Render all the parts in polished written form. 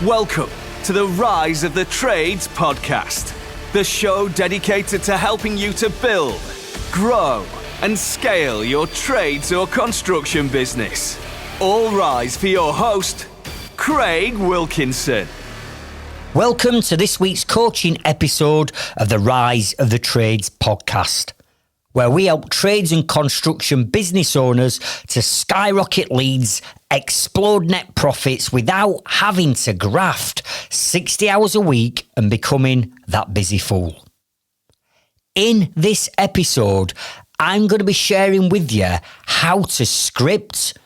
Welcome to the Rise of the Trades podcast, the show dedicated to helping you to build, grow, and scale your trades or construction business. All rise for your host, Craig Wilkinson. Welcome to this week's coaching episode of the Rise of the Trades podcast, where we help trades and construction business owners to skyrocket leads, explode net profits without having to graft 60 hours a week and becoming that busy fool. In this episode, I'm going to be sharing with you how to script,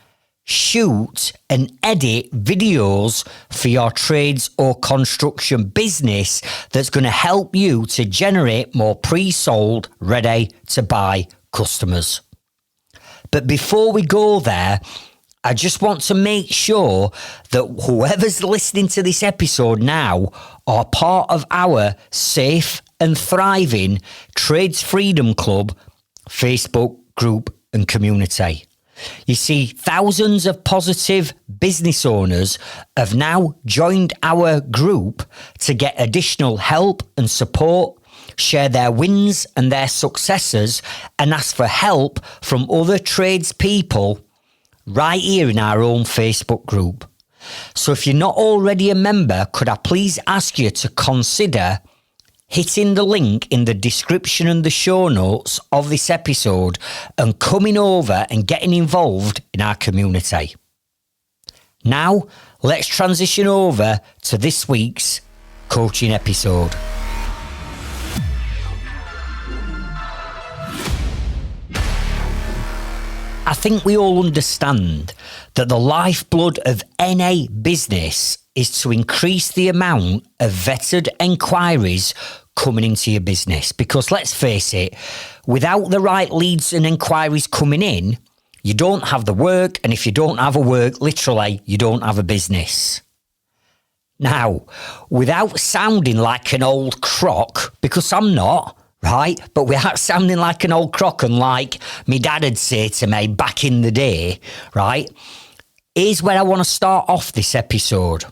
shoot and edit videos for your trades or construction business that's going to help you to generate more pre-sold, ready-to-buy customers. But before we go there, I just want to make sure that whoever's listening to this episode now are part of our Safe and Thriving Trades Freedom Club Facebook group and community. You see, thousands of positive business owners have now joined our group to get additional help and support, share their wins and their successes, and ask for help from other tradespeople right here in our own Facebook group. So if you're not already a member, could I please ask you to consider hitting the link in the description and the show notes of this episode and coming over and getting involved in our community. Now, let's transition over to this week's coaching episode. I think we all understand that the lifeblood of any business is to increase the amount of vetted enquiries coming into your business. Because let's face it, without the right leads and enquiries coming in, you don't have the work. And if you don't have a work, literally, you don't have a business. Now, without sounding like an old crock, because I'm not, right? But without sounding like an old crock and like my dad would say to me back in the day, right? Here's where I want to start off this episode.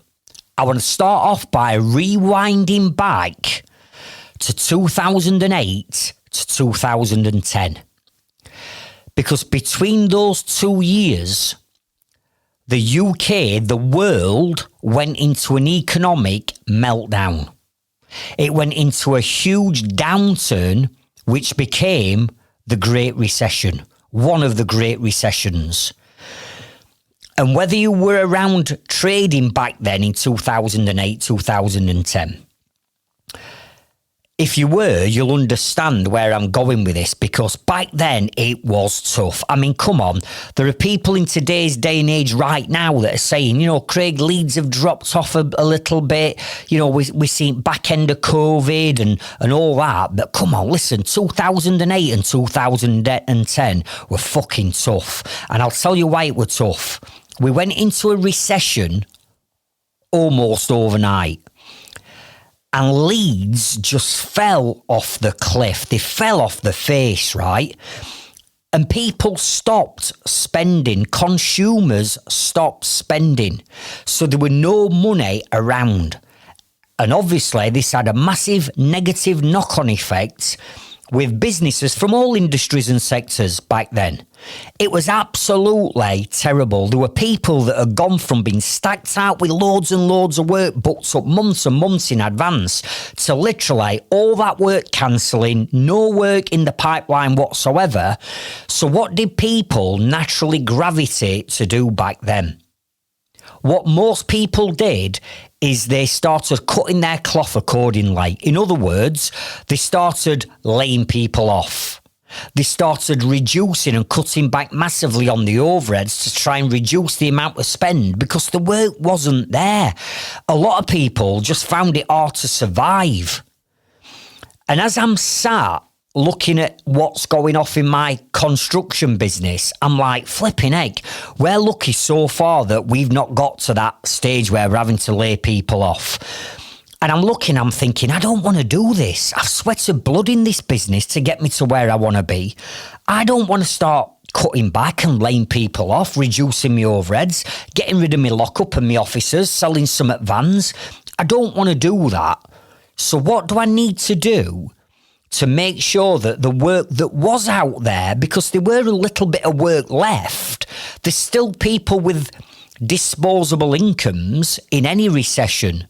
I want to start off by rewinding back to 2008 to 2010. Because between those 2 years, the UK, the world, went into an economic meltdown. It went into a huge downturn, which became the Great Recession, one of the Great Recessions. And whether you were around trading back then in 2008, 2010, if you were, you'll understand where I'm going with this, because back then it was tough. I mean, come on. There are people in today's day and age right now that are saying, you know, Craig, leads have dropped off a little bit. You know, we're seeing back end of COVID and all that. But come on, listen, 2008 and 2010 were fucking tough. And I'll tell you why it was tough. We went into a recession almost overnight. And leads just fell off the cliff. They fell off the face, right? And people stopped spending. Consumers stopped spending. So there were no money around. And obviously, this had a massive negative knock-on effect with businesses from all industries and sectors back then. It was absolutely terrible. There were people that had gone from being stacked out with loads and loads of work booked up months and months in advance to literally all that work cancelling, no work in the pipeline whatsoever. So what did people naturally gravitate to do back then? What most people did is they started cutting their cloth accordingly. In other words, they started laying people off. They started reducing and cutting back massively on the overheads to try and reduce the amount of spend because the work wasn't there. A lot of people just found it hard to survive. And as I'm sat looking at what's going off in my construction business, I'm like, flipping heck, we're lucky so far that we've not got to that stage where we're having to lay people off. And I'm looking, I'm thinking, I don't want to do this. I've sweated blood in this business to get me to where I want to be. I don't want to start cutting back and laying people off, reducing my overheads, getting rid of my lockup and my officers, selling some at vans. I don't want to do that. So what do I need to do to make sure that the work that was out there, because there were a little bit of work left, there's still people with disposable incomes in any recession.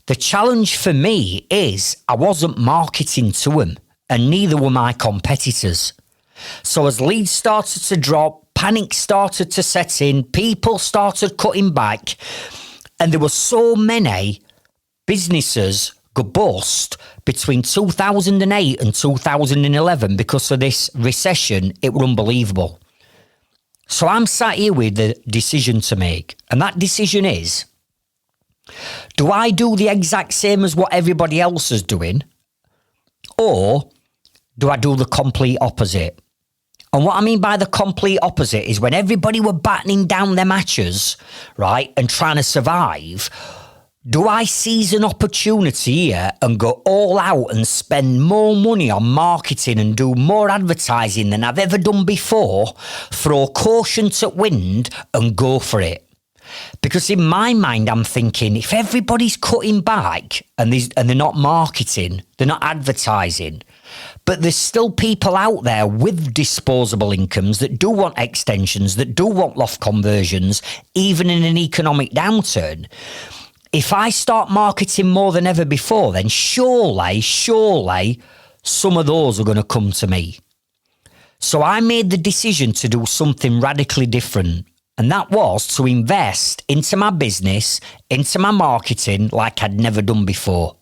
The challenge for me is I wasn't marketing to them, and neither were my competitors. So as leads started to drop, panic started to set in, people started cutting back, and there were so many businesses go bust between 2008 and 2011 because of this recession. It was unbelievable. So I'm sat here with a decision to make, and that decision is, do I do the exact same as what everybody else is doing, or do I do the complete opposite? And what I mean by the complete opposite is when everybody were battening down their matches, right, and trying to survive, do I seize an opportunity here and go all out and spend more money on marketing and do more advertising than I've ever done before, throw caution to wind and go for it? Because in my mind, I'm thinking, if everybody's cutting back and they're not marketing, they're not advertising, but there's still people out there with disposable incomes that do want extensions, that do want loft conversions, even in an economic downturn. If I start marketing more than ever before, then surely some of those are going to come to me. So I made the decision to do something radically different. And that was to invest into my business, into my marketing like I'd never done before.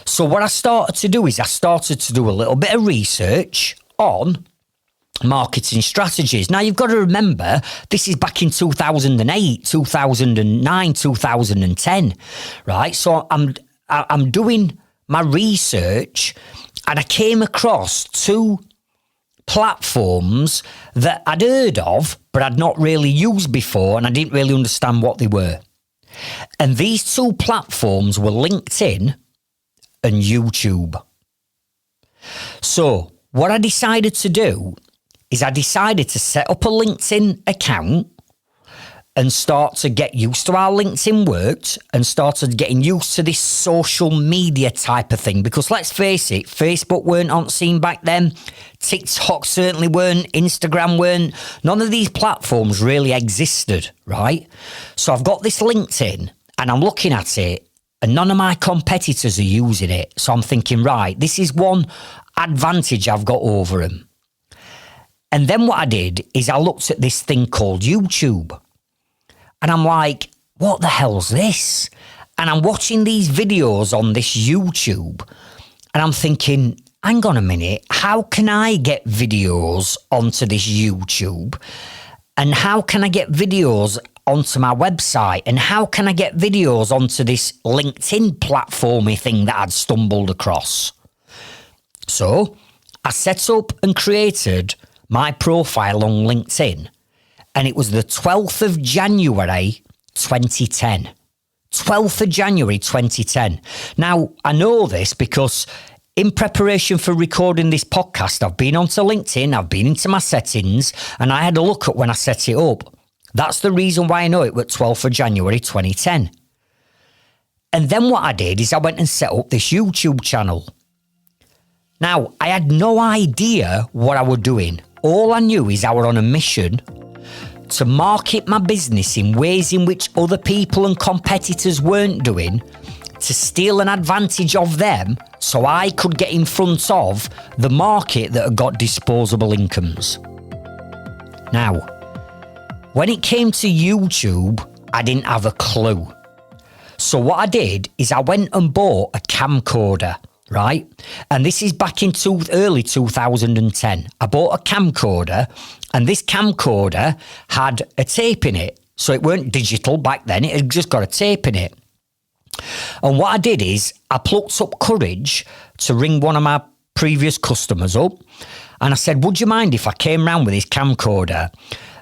So what I started to do is I started to do a little bit of research on marketing strategies. Now, you've got to remember, this is back in 2008, 2009, 2010, right? So I'm doing my research, and I came across two platforms that I'd heard of, but I'd not really used before, and I didn't really understand what they were. And these two platforms were LinkedIn and YouTube. So what I decided to do is I decided to set up a LinkedIn account and start to get used to how LinkedIn worked and started getting used to this social media type of thing. Because let's face it, Facebook weren't on scene back then. TikTok certainly weren't. Instagram weren't. None of these platforms really existed, right? So I've got this LinkedIn and I'm looking at it and none of my competitors are using it. So I'm thinking, right, this is one advantage I've got over them. And then what I did is I looked at this thing called YouTube. And I'm like, what the hell's this? And I'm watching these videos on this YouTube. And I'm thinking, hang on a minute, how can I get videos onto this YouTube? And how can I get videos onto my website? And how can I get videos onto this LinkedIn platformy thing that I'd stumbled across? So I set up and created my profile on LinkedIn, and it was the 12th of January 2010. 12th of January 2010. Now, I know this because in preparation for recording this podcast, I've been onto LinkedIn, I've been into my settings, and I had a look at when I set it up. That's the reason why I know it was 12th of January 2010. And then what I did is I went and set up this YouTube channel. Now, I had no idea what I was doing. All I knew is I was on a mission to market my business in ways in which other people and competitors weren't doing, to steal an advantage of them so I could get in front of the market that had got disposable incomes. Now, when it came to YouTube, I didn't have a clue. So what I did is I went and bought a camcorder. Right? And this is back in early 2010. I bought a camcorder, and this camcorder had a tape in it. So it weren't digital back then, it had just got a tape in it. And what I did is I plucked up courage to ring one of my previous customers up, and I said, would you mind if I came round with this camcorder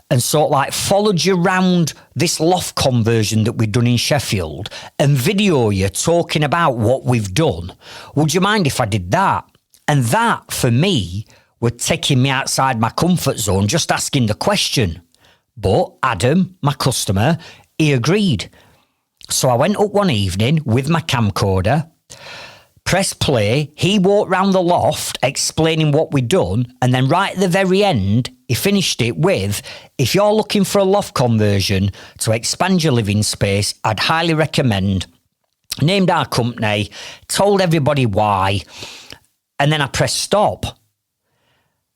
and sort of like followed you around this loft conversion that we've done in Sheffield and video you talking about what we've done? Would you mind if I did that? And that, for me, were taking me outside my comfort zone just asking the question. But Adam, my customer, he agreed. So I went up one evening with my camcorder, pressed play, he walked round the loft explaining what we'd done, and then right at the very end, he finished it with, if you're looking for a loft conversion to expand your living space, I'd highly recommend. Named our company, told everybody why, and then I pressed stop.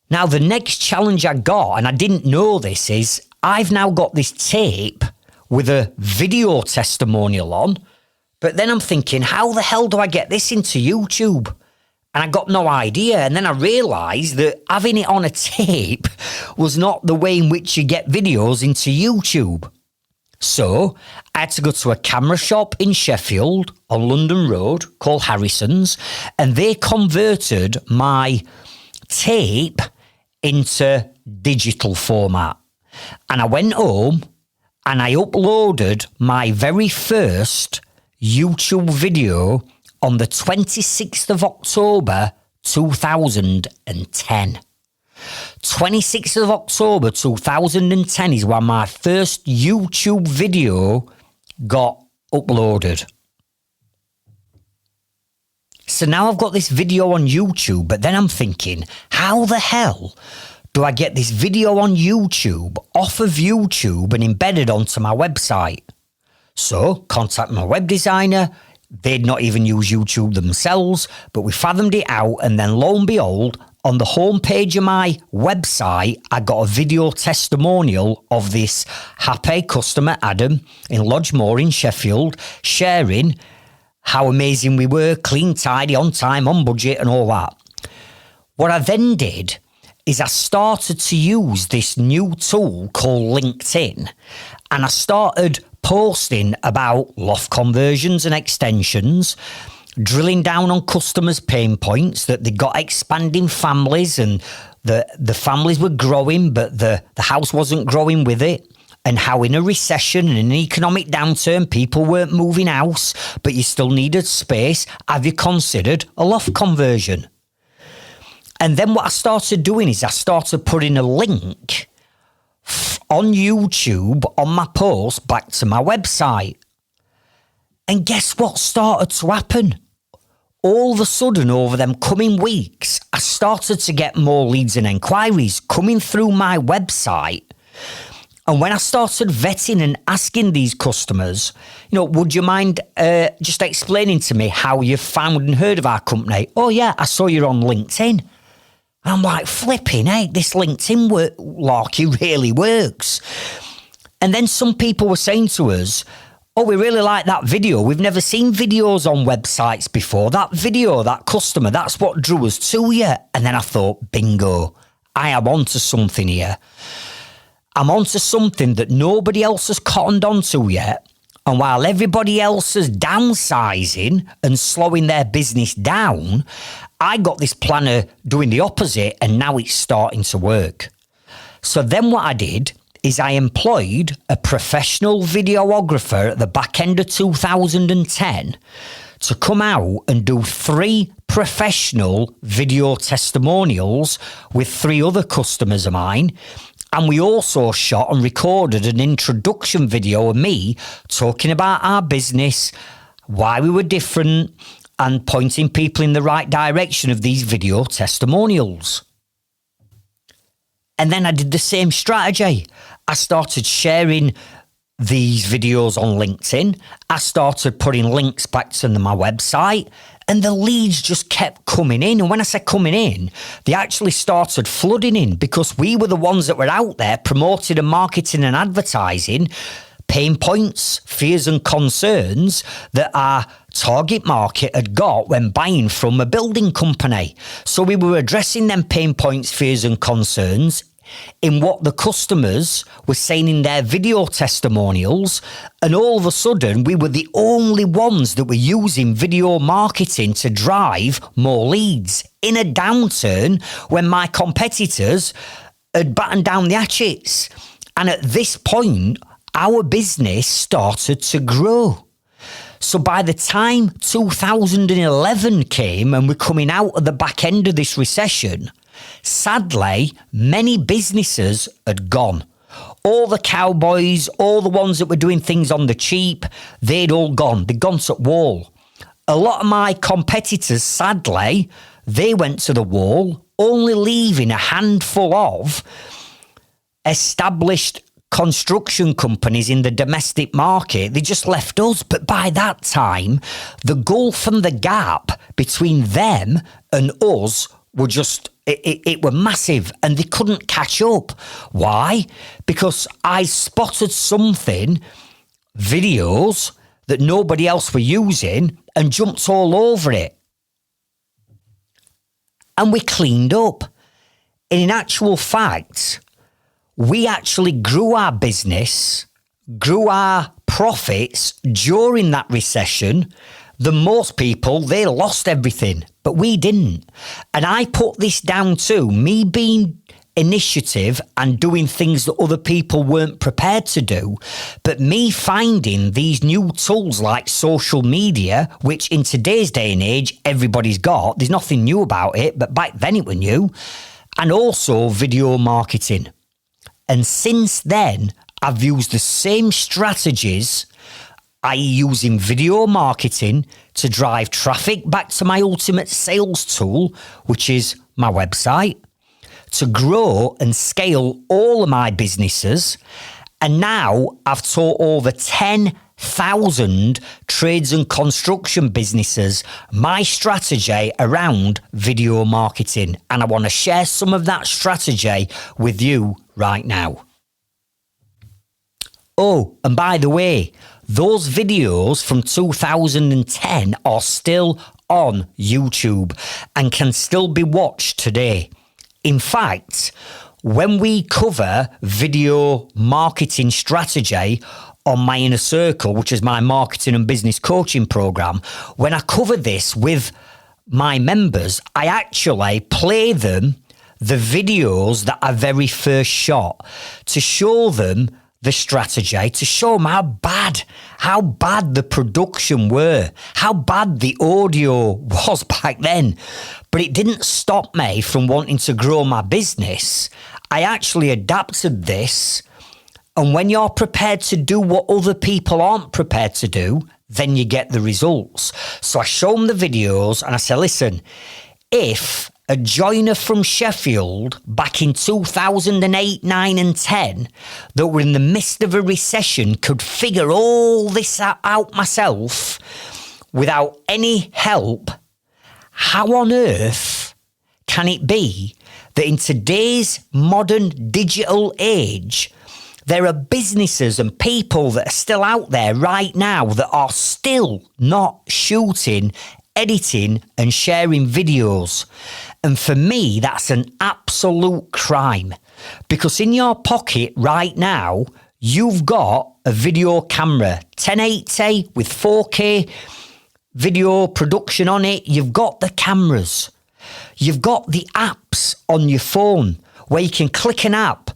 Now, the next challenge I got, and I didn't know this, is I've now got this tape with a video testimonial on, but then I'm thinking, how the hell do I get this into YouTube? And I got no idea. And then I realised that having it on a tape was not the way in which you get videos into YouTube. So I had to go to a camera shop in Sheffield on London Road called Harrison's, and they converted my tape into digital format. And I went home and I uploaded my very first YouTube video on the 26th of October 2010. 26th of October 2010 is when my first YouTube video got uploaded. So now I've got this video on YouTube, but then I'm thinking, how the hell do I get this video on YouTube, off of YouTube and embedded onto my website? So, contact my web designer. They'd not even use YouTube themselves, but we fathomed it out, and then lo and behold, on the homepage of my website, I got a video testimonial of this happy customer, Adam, in Lodgemore in Sheffield, sharing how amazing we were, clean, tidy, on time, on budget, and all that. What I then did is I started to use this new tool called LinkedIn, and I started posting about loft conversions and extensions, drilling down on customers' pain points, that they got expanding families and the families were growing, but the house wasn't growing with it, and how in a recession and an economic downturn, people weren't moving house, but you still needed space. Have you considered a loft conversion? And then what I started doing is I started putting a link on YouTube on my post back to my website. And guess what started to happen? All of a sudden, over them coming weeks, I started to get more leads and inquiries coming through my website. And when I started vetting and asking these customers, would you mind just explaining to me how you found and heard of our company? Oh yeah, I saw you're on LinkedIn. And I'm like, flipping heck, this LinkedIn larky really works. And then some people were saying to us, oh, we really like that video. We've never seen videos on websites before. That video, that customer, that's what drew us to you. And then I thought, bingo, I am onto something here. I'm onto something that nobody else has cottoned onto yet. And while everybody else is downsizing and slowing their business down, I got this planner doing the opposite, and now it's starting to work. So then what I did is I employed a professional videographer at the back end of 2010 to come out and do 3 professional video testimonials with 3 other customers of mine. And we also shot and recorded an introduction video of me talking about our business, why we were different, and pointing people in the right direction of these video testimonials. And then I did the same strategy. I started sharing these videos on LinkedIn. I started putting links back to my website, and the leads just kept coming in. And when I say coming in, they actually started flooding in, because we were the ones that were out there promoting and marketing and advertising pain points, fears and concerns that our target market had got when buying from a building company. So we were addressing them pain points, fears and concerns in what the customers were saying in their video testimonials, and all of a sudden we were the only ones that were using video marketing to drive more leads in a downturn when my competitors had battened down the hatchets. And at this point, our business started to grow. So by the time 2011 came and we're coming out of the back end of this recession, Sadly, many businesses had gone. All the cowboys, all the ones that were doing things on the cheap, they'd all gone. They'd gone to the wall. A lot of my competitors, sadly, they went to the wall, only leaving a handful of established construction companies in the domestic market. They just left us. But by that time, the gulf and the gap between them and us were just, it were massive, and they couldn't catch up. Why? Because I spotted something, videos that nobody else were using, and jumped all over it. And we cleaned up. And in actual fact, we actually grew our business, grew our profits during that recession. The most people, they lost everything, but we didn't. And I put this down to me being initiative and doing things that other people weren't prepared to do, but me finding these new tools like social media, which in today's day and age, everybody's got. There's nothing new about it, but back then it was new. And also video marketing. And since then, I've used the same strategies, i.e. using video marketing to drive traffic back to my ultimate sales tool, which is my website, to grow and scale all of my businesses. And now I've taught over 10,000 trades and construction businesses my strategy around video marketing. And I want to share some of that strategy with you right now. Oh, and by the way, those videos from 2010 are still on YouTube and can still be watched today. In fact, when we cover video marketing strategy on my Inner Circle, which is my marketing and business coaching program, when I cover this with my members, I actually play them the videos that I very first shot to show them the strategy, to show them how bad the production were, how bad the audio was back then. But it didn't stop me from wanting to grow my business. I actually adapted this. And when you're prepared to do what other people aren't prepared to do, then you get the results. So I show them the videos and I say, listen, if a joiner from Sheffield back in 2008, 9 and 10 that were in the midst of a recession could figure all this out myself without any help, how on earth can it be that in today's modern digital age, there are businesses and people that are still out there right now that are still not shooting, editing and sharing videos? And for me, that's an absolute crime, because in your pocket right now, you've got a video camera, 1080 with 4K video production on it. You've got the cameras. You've got the apps on your phone where you can click an app,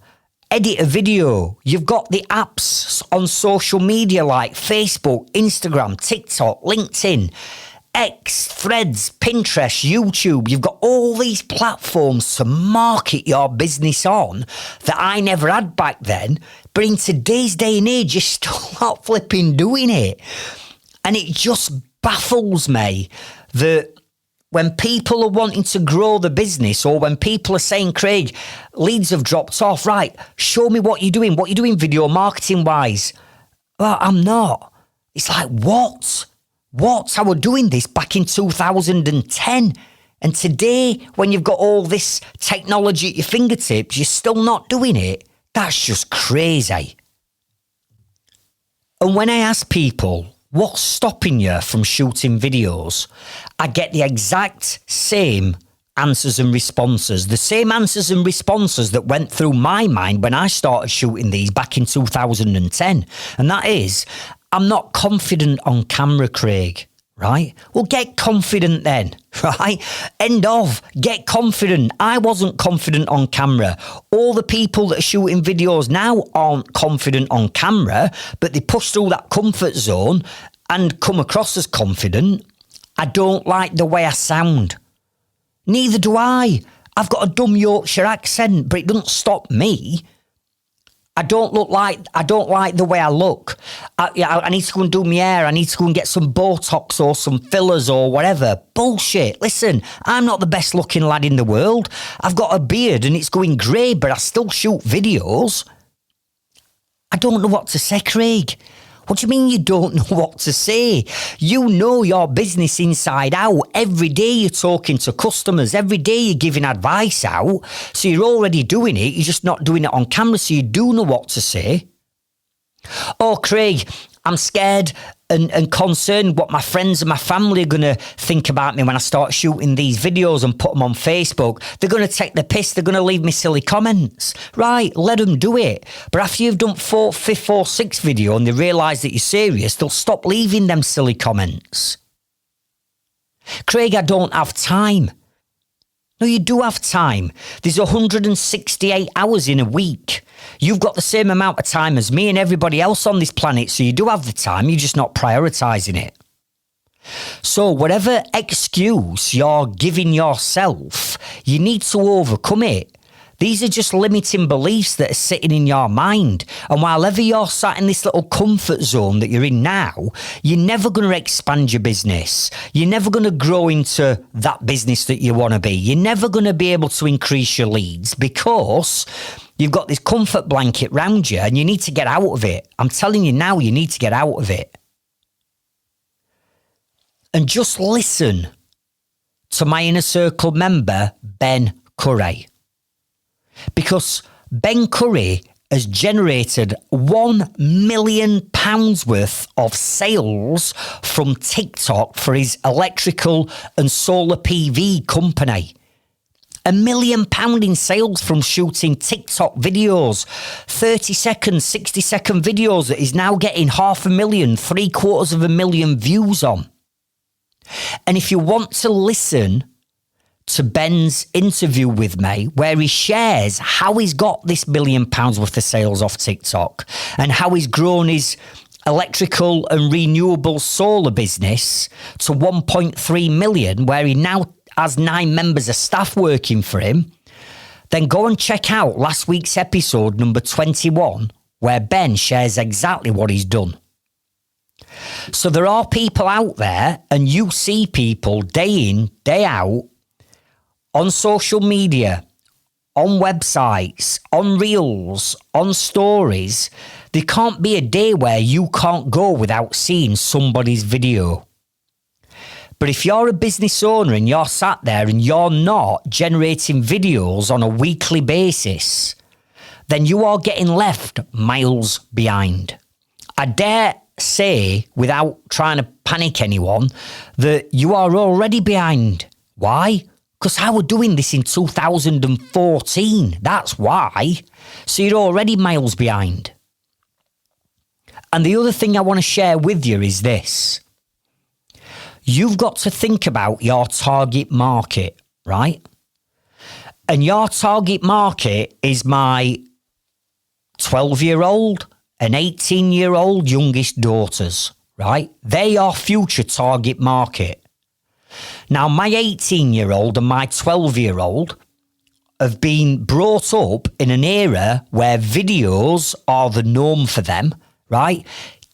edit a video. You've got the apps on social media like Facebook, Instagram, TikTok, LinkedIn, X, Threads, Pinterest, YouTube. You've got all these platforms to market your business on that I never had back then. But in today's day and age, you're still not flipping doing it. And it just baffles me that when people are wanting to grow the business, or when people are saying, Craig, leads have dropped off, right, show me what you're doing video marketing wise. Well, I'm not. It's like, what? I was doing this back in 2010. And today, when you've got all this technology at your fingertips, you're still not doing it. That's just crazy. And when I ask people, what's stopping you from shooting videos, I get the exact same answers and responses. The same answers and responses that went through my mind when I started shooting these back in 2010. And that is, I'm not confident on camera, Craig, right? Well, get confident then, right? End of. Get confident. I wasn't confident on camera. All the people that are shooting videos now aren't confident on camera, but they push through that comfort zone and come across as confident. I don't like the way I sound. Neither do I. I've got a dumb Yorkshire accent, but it doesn't stop me. I don't like the way I look. I need to go and do my hair. I need to go and get some Botox or some fillers or whatever. Bullshit. Listen, I'm not the best looking lad in the world. I've got a beard and it's going grey, but I still shoot videos. I don't know what to say, Craig. What do you mean you don't know what to say? You know your business inside out. Every day you're talking to customers. Every day you're giving advice out. So you're already doing it. You're just not doing it on camera. So you do know what to say. Oh, Craig, I'm scared and concerned what my friends and my family are going to think about me when I start shooting these videos and put them on Facebook. They're going to take the piss. They're going to leave me silly comments. Right, let them do it. But after you've done fifth or sixth video and they realise that you're serious, they'll stop leaving them silly comments. Craig, I don't have time. No, you do have time. There's 168 hours in a week. You've got the same amount of time as me and everybody else on this planet, so you do have the time, you're just not prioritising it. So whatever excuse you're giving yourself, you need to overcome it. These are just limiting beliefs that are sitting in your mind. And while ever you're sat in this little comfort zone that you're in now, you're never going to expand your business. You're never going to grow into that business that you want to be. You're never going to be able to increase your leads because you've got this comfort blanket round you and you need to get out of it. I'm telling you now, you need to get out of it. And just listen to my inner circle member, Ben Curry. Because Ben Curry has generated £1 million worth of sales from TikTok for his electrical and solar PV company. £1 million in sales from shooting TikTok videos, 30-second, 60-second videos that he's now getting 500,000, 750,000 views on. And if you want to listen to Ben's interview with me, where he shares how he's got this £1 million worth of sales off TikTok and how he's grown his electrical and renewable solar business to 1.3 million, where he now has 9 members of staff working for him, then go and check out last week's episode number 21, where Ben shares exactly what he's done. So there are people out there, and you see people day in, day out, on social media, on websites, on reels, on stories. There can't be a day where you can't go without seeing somebody's video. But if you're a business owner and you're sat there and you're not generating videos on a weekly basis, then you are getting left miles behind. I dare say, without trying to panic anyone, that you are already behind. Why? Because I was doing this in 2014. That's why. So you're already miles behind. And the other thing I want to share with you is this. You've got to think about your target market, right? And your target market is my 12-year-old and 18-year-old youngest daughters, right? They are future target market. Now, my 18-year-old and my 12-year-old have been brought up in an era where videos are the norm for them, right?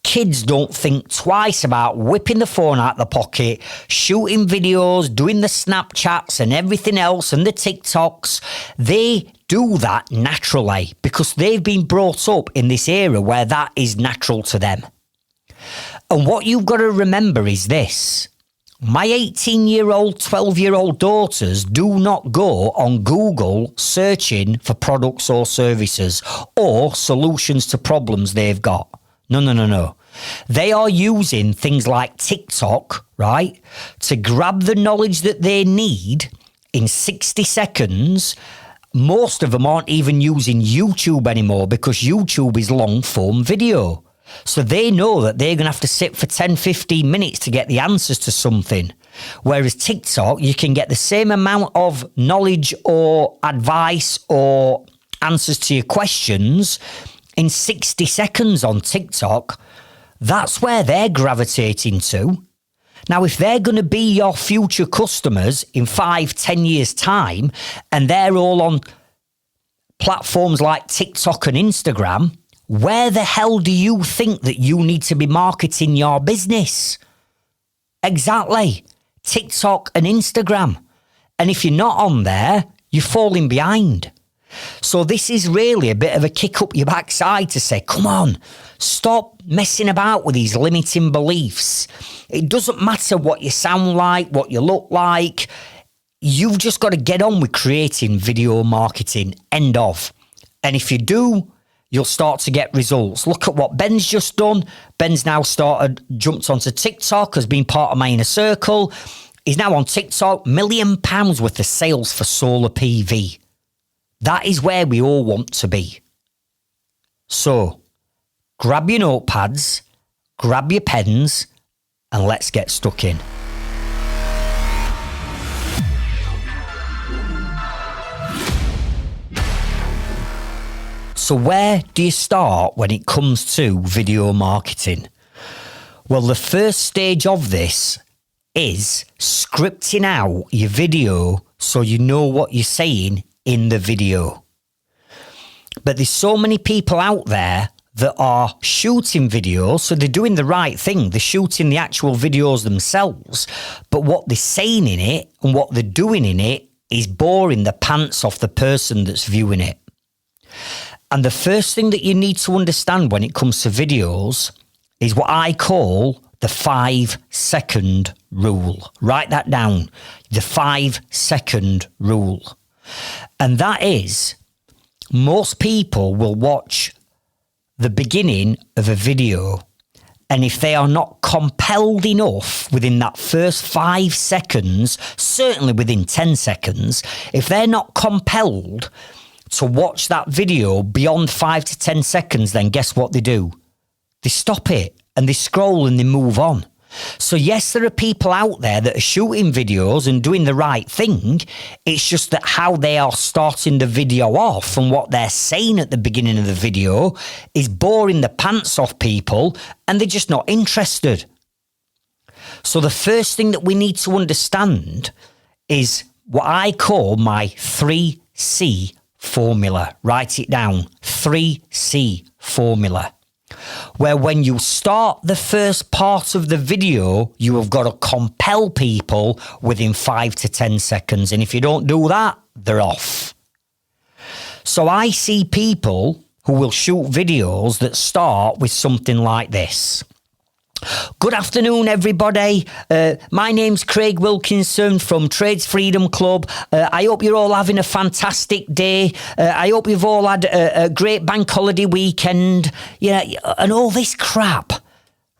Kids don't think twice about whipping the phone out of the pocket, shooting videos, doing the Snapchats and everything else and the TikToks. They do that naturally because they've been brought up in this era where that is natural to them. And what you've got to remember is this. My 18-year-old, 12-year-old daughters do not go on Google searching for products or services or solutions to problems they've got. No. They are using things like TikTok, right, to grab the knowledge that they need in 60 seconds. Most of them aren't even using YouTube anymore because YouTube is long-form video. So they know that they're going to have to sit for 10, 15 minutes to get the answers to something. Whereas TikTok, you can get the same amount of knowledge or advice or answers to your questions in 60 seconds on TikTok. That's where they're gravitating to. Now, if they're going to be your future customers in 5-10 years' time, and they're all on platforms like TikTok and Instagram, where the hell do you think that you need to be marketing your business? Exactly. TikTok and Instagram. And if you're not on there, you're falling behind. So this is really a bit of a kick up your backside to say, come on, stop messing about with these limiting beliefs. It doesn't matter what you sound like, what you look like. You've just got to get on with creating video marketing, end of. And if you do, you'll start to get results. Look at what Ben's just done. Ben's now jumped onto TikTok, has been part of my inner circle. He's now on TikTok, £1 million worth of sales for solar PV. That is where we all want to be. So, grab your notepads, grab your pens, and let's get stuck in. So where do you start when it comes to video marketing? Well, the first stage of this is scripting out your video so you know what you're saying in the video. But there's so many people out there that are shooting videos, so they're doing the right thing. They're shooting the actual videos themselves, but what they're saying in it and what they're doing in it is boring the pants off the person that's viewing it. And the first thing that you need to understand when it comes to videos is what I call the 5-second rule. Write that down. The 5-second rule. And that is, most people will watch the beginning of a video, and if they are not compelled enough within that first 5 seconds, certainly within 10 seconds, if they're not compelled to watch that video beyond 5 to 10 seconds, then guess what they do? They stop it and they scroll and they move on. So yes, there are people out there that are shooting videos and doing the right thing. It's just that how they are starting the video off and what they're saying at the beginning of the video is boring the pants off people, and they're just not interested. So the first thing that we need to understand is what I call my 3C formula. Write it down. 3C formula. Where when you start the first part of the video, you have got to compel people within 5 to 10 seconds. And if you don't do that, they're off. So I see people who will shoot videos that start with something like this. Good afternoon, everybody. My name's Craig Wilkinson from Trades Freedom Club. I hope you're all having a fantastic day. I hope you've all had a great bank holiday weekend. Yeah, and all this crap,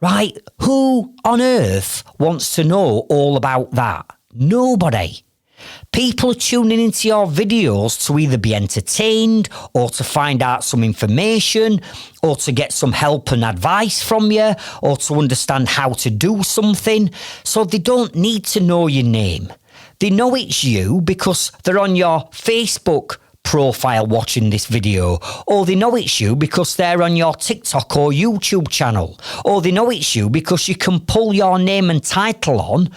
right? Who on earth wants to know all about that? Nobody. People are tuning into your videos to either be entertained or to find out some information or to get some help and advice from you or to understand how to do something. So they don't need to know your name. They know it's you because they're on your Facebook profile watching this video, or they know it's you because they're on your TikTok or YouTube channel, or they know it's you because you can pull your name and title on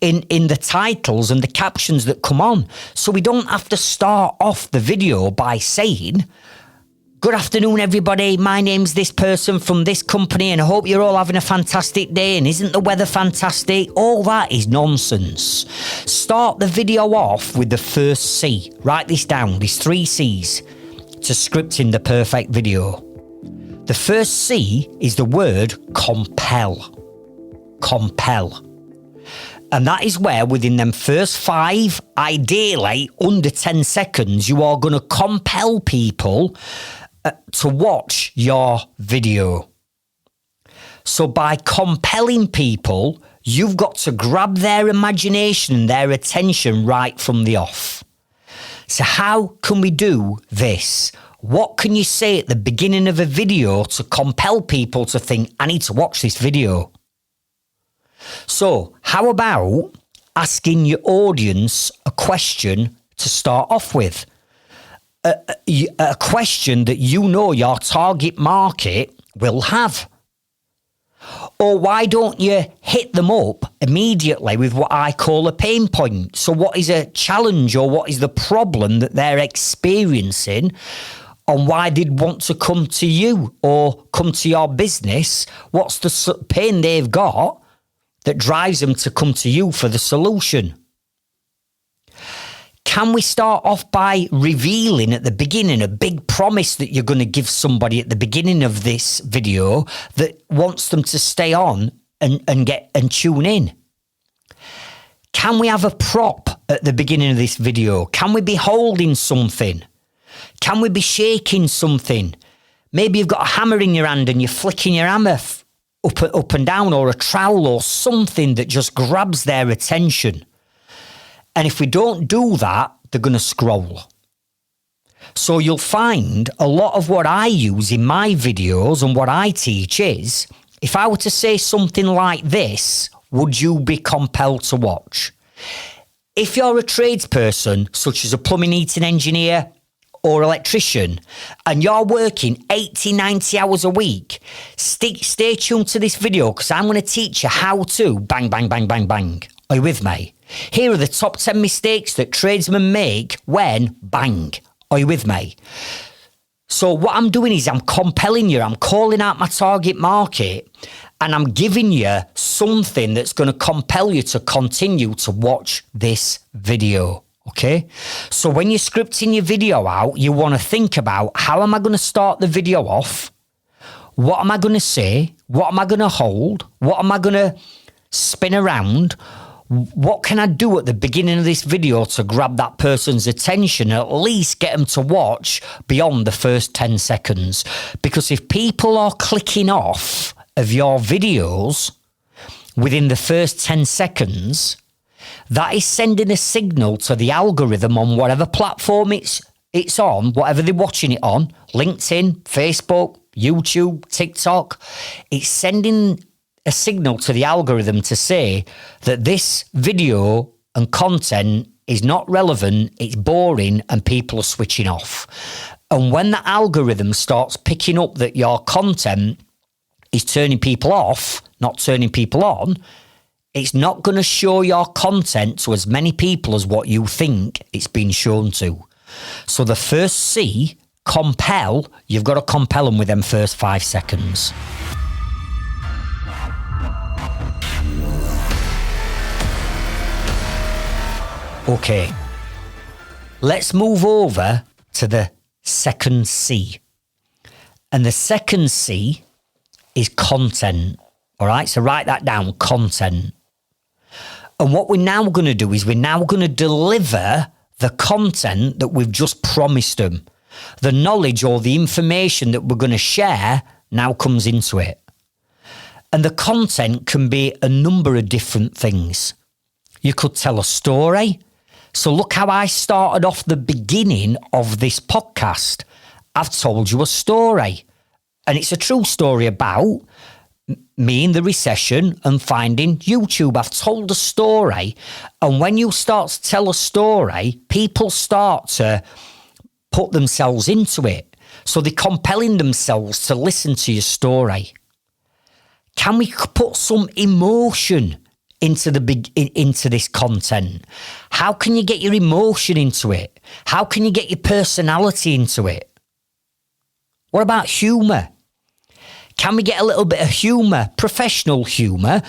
in the titles and the captions that come on. So we don't have to start off the video by saying, good afternoon, everybody. My name's this person from this company and I hope you're all having a fantastic day. And isn't the weather fantastic? All that is nonsense. Start the video off with the first C. Write this down. These 3 C's to scripting the perfect video. The first C is the word compel. Compel. And that is where within them first 5, ideally under 10 seconds, you are going to compel people to watch your video. So by compelling people, you've got to grab their imagination and their attention right from the off. So how can we do this? What can you say at the beginning of a video to compel people to think, I need to watch this video? So how about asking your audience a question to start off with? A question that you know your target market will have. Or why don't you hit them up immediately with what I call a pain point? So what is a challenge or what is the problem that they're experiencing, and why they'd want to come to you or come to your business? What's the pain they've got that drives them to come to you for the solution? Can we start off by revealing at the beginning a big promise that you're going to give somebody at the beginning of this video that wants them to stay on and tune in? Can we have a prop at the beginning of this video? Can we be holding something? Can we be shaking something? Maybe you've got a hammer in your hand and you're flicking your hammer up and down, or a trowel or something that just grabs their attention. And if we don't do that, they're going to scroll. So you'll find a lot of what I use in my videos and what I teach is, if I were to say something like this, would you be compelled to watch? If you're a tradesperson, such as a plumbing, heating engineer or electrician, and you're working 80, 90 hours a week, stay tuned to this video, because I'm going to teach you how to bang, bang, bang, bang, bang. Are you with me? Here are the top 10 mistakes that tradesmen make when bang. Are you with me? So what I'm doing is I'm compelling you, I'm calling out my target market, and I'm giving you something that's going to compel you to continue to watch this video. Okay? So when you're scripting your video out, you want to think about, how am I going to start the video off? What am I going to say? What am I going to hold? What am I going to spin around? What can I do at the beginning of this video to grab that person's attention, at least get them to watch beyond the first 10 seconds? Because if people are clicking off of your videos within the first 10 seconds, that is sending a signal to the algorithm on whatever platform it's on, whatever they're watching it on, LinkedIn, Facebook, YouTube, TikTok. It's sending a signal to the algorithm to say that this video and content is not relevant, it's boring, and people are switching off. And when the algorithm starts picking up that your content is turning people off, not turning people on, it's not going to show your content to as many people as what you think it's been shown to. So the first C, compel, you've got to compel them with them first 5 seconds. Okay, let's move over to the second C. And the second C is content. All right, so write that down, content. And what we're now going to do is we're now going to deliver the content that we've just promised them. The knowledge or the information that we're going to share now comes into it. And the content can be a number of different things. You could tell a story. So look how I started off the beginning of this podcast. I've told you a story. And it's a true story about me in the recession and finding YouTube. I've told a story. And when you start to tell a story, people start to put themselves into it. So they're compelling themselves to listen to your story. Can we put some emotion into this content? How can you get your emotion into it? How can you get your personality into it? What about humour? Can we get a little bit of humour, professional humour,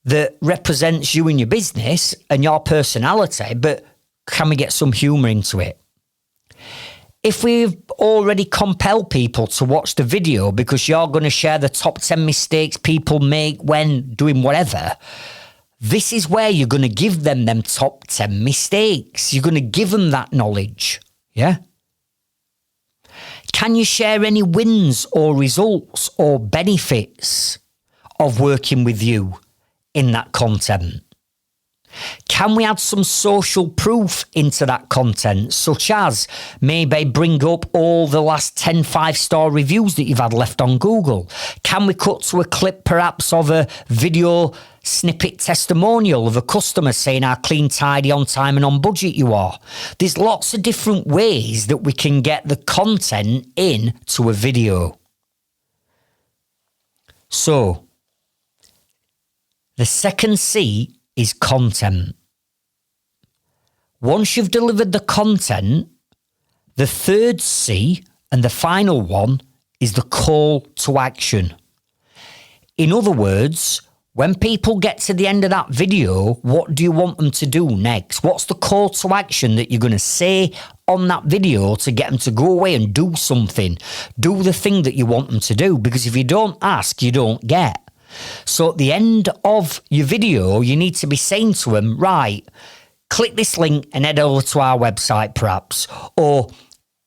that represents you and your business and your personality, but can we get some humour into it? If we've already compelled people to watch the video because you're going to share the top 10 mistakes people make when doing whatever, this is where you're going to give them top 10 mistakes. You're going to give them that knowledge. Yeah? Can you share any wins or results or benefits of working with you in that content? Can we add some social proof into that content, such as maybe bring up all the last 10 5-star reviews that you've had left on Google? Can we cut to a clip perhaps of a video snippet testimonial of a customer saying how clean, tidy, on time and on budget you are? There's lots of different ways that we can get the content in to a video. So The second C is content. Once you've delivered the content, the third C and the final one is the call to action. In other words, when people get to the end of that video, what do you want them to do next? What's the call to action that you're going to say on that video to get them to go away and do something? Do the thing that you want them to do, because if you don't ask, you don't get. So at the end of your video, you need to be saying to them, right, click this link and head over to our website perhaps, or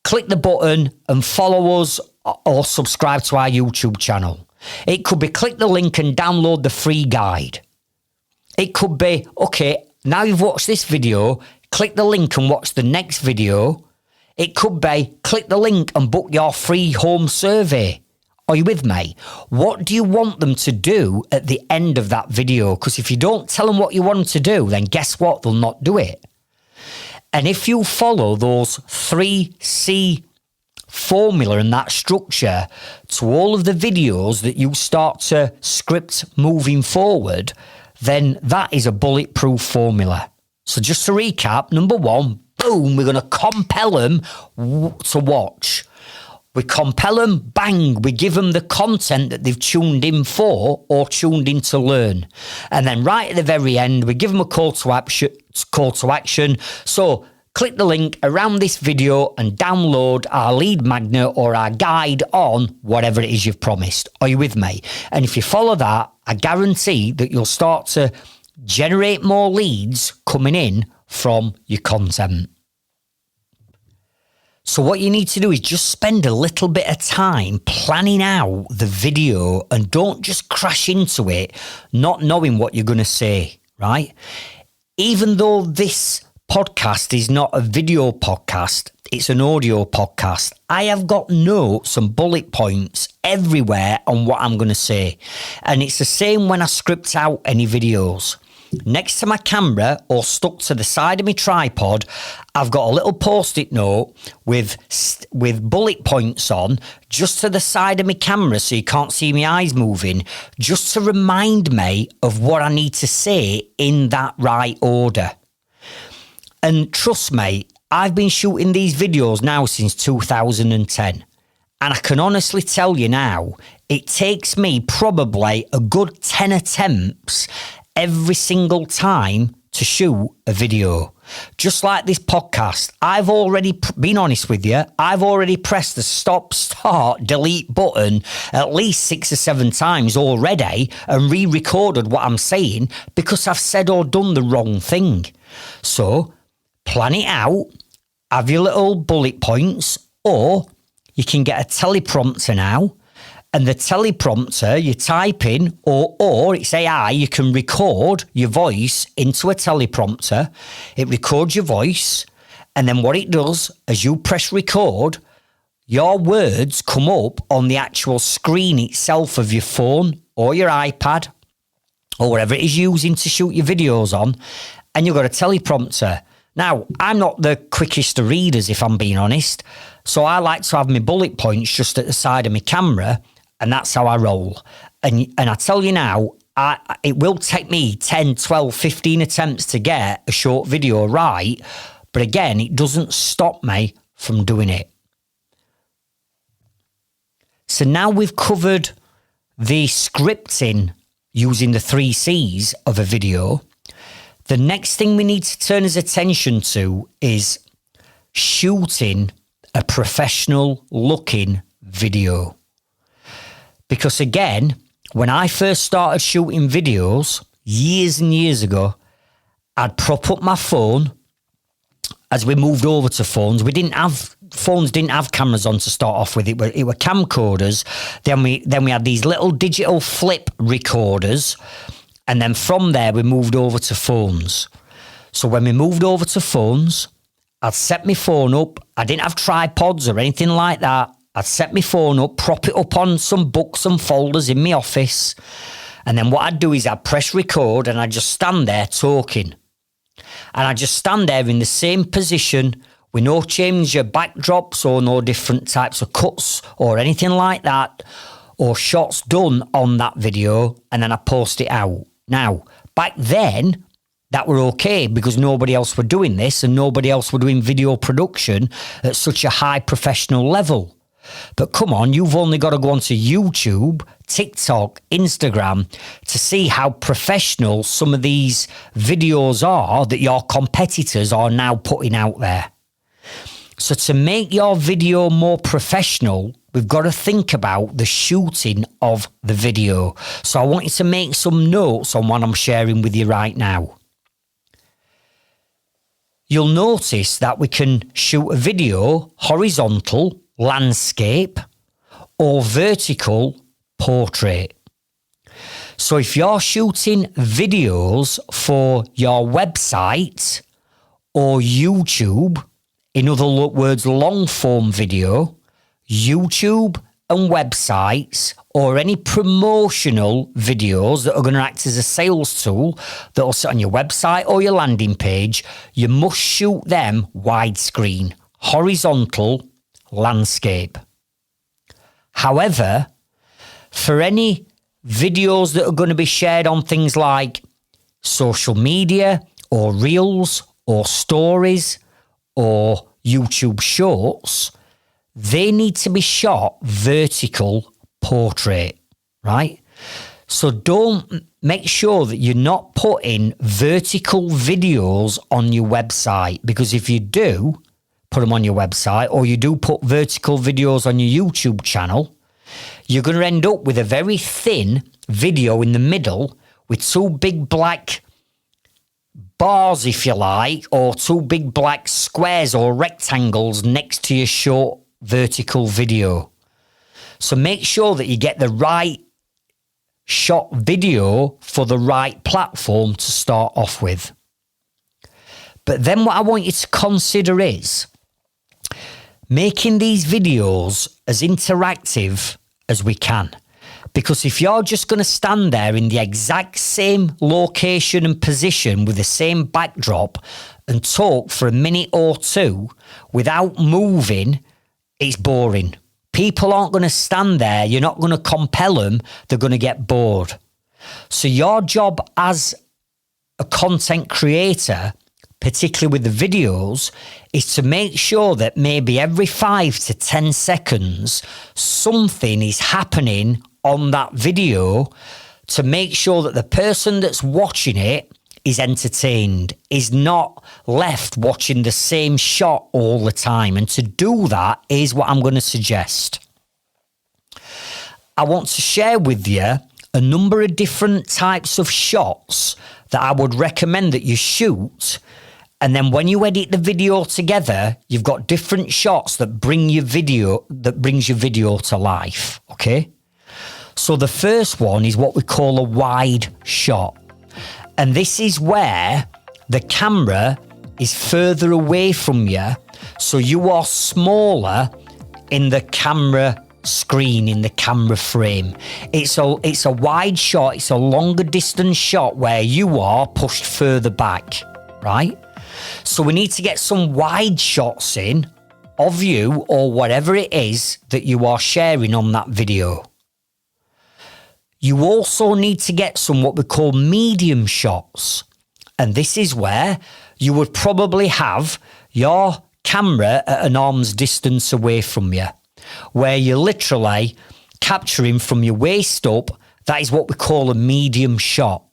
click the button and follow us or subscribe to our YouTube channel. It could be click the link and download the free guide. It could be, okay, now you've watched this video, click the link and watch the next video. It could be click the link and book your free home survey. Are you with me? What do you want them to do at the end of that video? Because if you don't tell them what you want them to do, then guess what? They'll not do it. And if you follow those 3C formula and that structure to all of the videos that you start to script moving forward, then that is a bulletproof formula. So just to recap, number one, boom, we're going to compel them to watch. We compel them, bang, we give them the content that they've tuned in for or tuned in to learn. And then right at the very end, we give them a call to action. So click the link around this video and download our lead magnet or our guide on whatever it is you've promised. Are you with me? And if you follow that, I guarantee that you'll start to generate more leads coming in from your content. So what you need to do is just spend a little bit of time planning out the video and don't just crash into it not knowing what you're going to say, right? Even though this podcast is not a video podcast, it's an audio podcast, I have got notes and bullet points everywhere on what I'm going to say. And it's the same when I script out any videos. Next to my camera or stuck to the side of my tripod, I've got a little post-it note with bullet points on just to the side of my camera so you can't see my eyes moving, just to remind me of what I need to say in that right order. And trust me, I've been shooting these videos now since 2010. And I can honestly tell you now, it takes me probably a good 10 attempts every single time to shoot a video. Just like this podcast, I've already been honest with you, I've already pressed the stop, start, delete button at least 6 or 7 times already and re-recorded what I'm saying because I've said or done the wrong thing. So plan it out, have your little bullet points, or you can get a teleprompter now. And the teleprompter, you type in, or it's AI, you can record your voice into a teleprompter. It records your voice. And then what it does, as you press record, your words come up on the actual screen itself of your phone or your iPad or whatever it is you're using to shoot your videos on. And you've got a teleprompter. Now, I'm not the quickest of readers, if I'm being honest. So I like to have my bullet points just at the side of my camera. And that's how I roll. And I tell you now, it will take me 10, 12, 15 attempts to get a short video right. But again, it doesn't stop me from doing it. So now we've covered the scripting using the 3 C's of a video. The next thing we need to turn his attention to is shooting a professional looking video. Because again, when I first started shooting videos years and years ago, I'd prop up my phone. As we moved over to phones, phones didn't have cameras on to start off with. It were camcorders. Then we had these little digital flip recorders. And then from there, we moved over to phones. So when we moved over to phones, I'd set my phone up. I didn't have tripods or anything like that. I'd set my phone up, prop it up on some books and folders in my office. And then what I'd do is I'd press record and I'd just stand there talking. And I'd just stand there in the same position with no change of backdrops or no different types of cuts or anything like that or shots done on that video. And then I post it out. Now, back then, that were okay because nobody else were doing this and nobody else were doing video production at such a high professional level. But come on, you've only got to go onto YouTube, TikTok, Instagram to see how professional some of these videos are that your competitors are now putting out there. So to make your video more professional, we've got to think about the shooting of the video. So I want you to make some notes on what I'm sharing with you right now. You'll notice that we can shoot a video horizontal, landscape, or vertical, portrait. So if you're shooting videos for your website or YouTube, in other words, long form video, YouTube and websites, or any promotional videos that are going to act as a sales tool that will sit on your website or your landing page, you must shoot them widescreen, horizontal, landscape. However, for any videos that are going to be shared on things like social media or reels or stories or YouTube shorts, they need to be shot vertical portrait, right? So don't make sure that you're not putting vertical videos on your website, because if you do put them on your website or you do put vertical videos on your YouTube channel, you're going to end up with a very thin video in the middle with two big black bars, if you like, or two big black squares or rectangles next to your short vertical video. So make sure that you get the right shot video for the right platform to start off with. But then what I want you to consider is making these videos as interactive as we can. Because if you're just going to stand there in the exact same location and position with the same backdrop and talk for a minute or two without moving, it's boring. People aren't going to stand there. You're not going to compel them. They're going to get bored. So your job as a content creator, particularly with the videos, is to make sure that maybe every 5 to 10 seconds, something is happening on that video to make sure that the person that's watching it is entertained, is not left watching the same shot all the time. And to do that is what I'm going to suggest. I want to share with you a number of different types of shots that I would recommend that you shoot. And then when you edit the video together, you've got different shots that brings your video to life. Okay? So the first one is what we call a wide shot. And this is where the camera is further away from you, so you are smaller in the camera screen, in the camera frame. It's a wide shot, it's a longer distance shot where you are pushed further back, right? So we need to get some wide shots in of you or whatever it is that you are sharing on that video. You also need to get some what we call medium shots. And this is where you would probably have your camera at an arm's distance away from you, where you're literally capturing from your waist up. That is what we call a medium shot.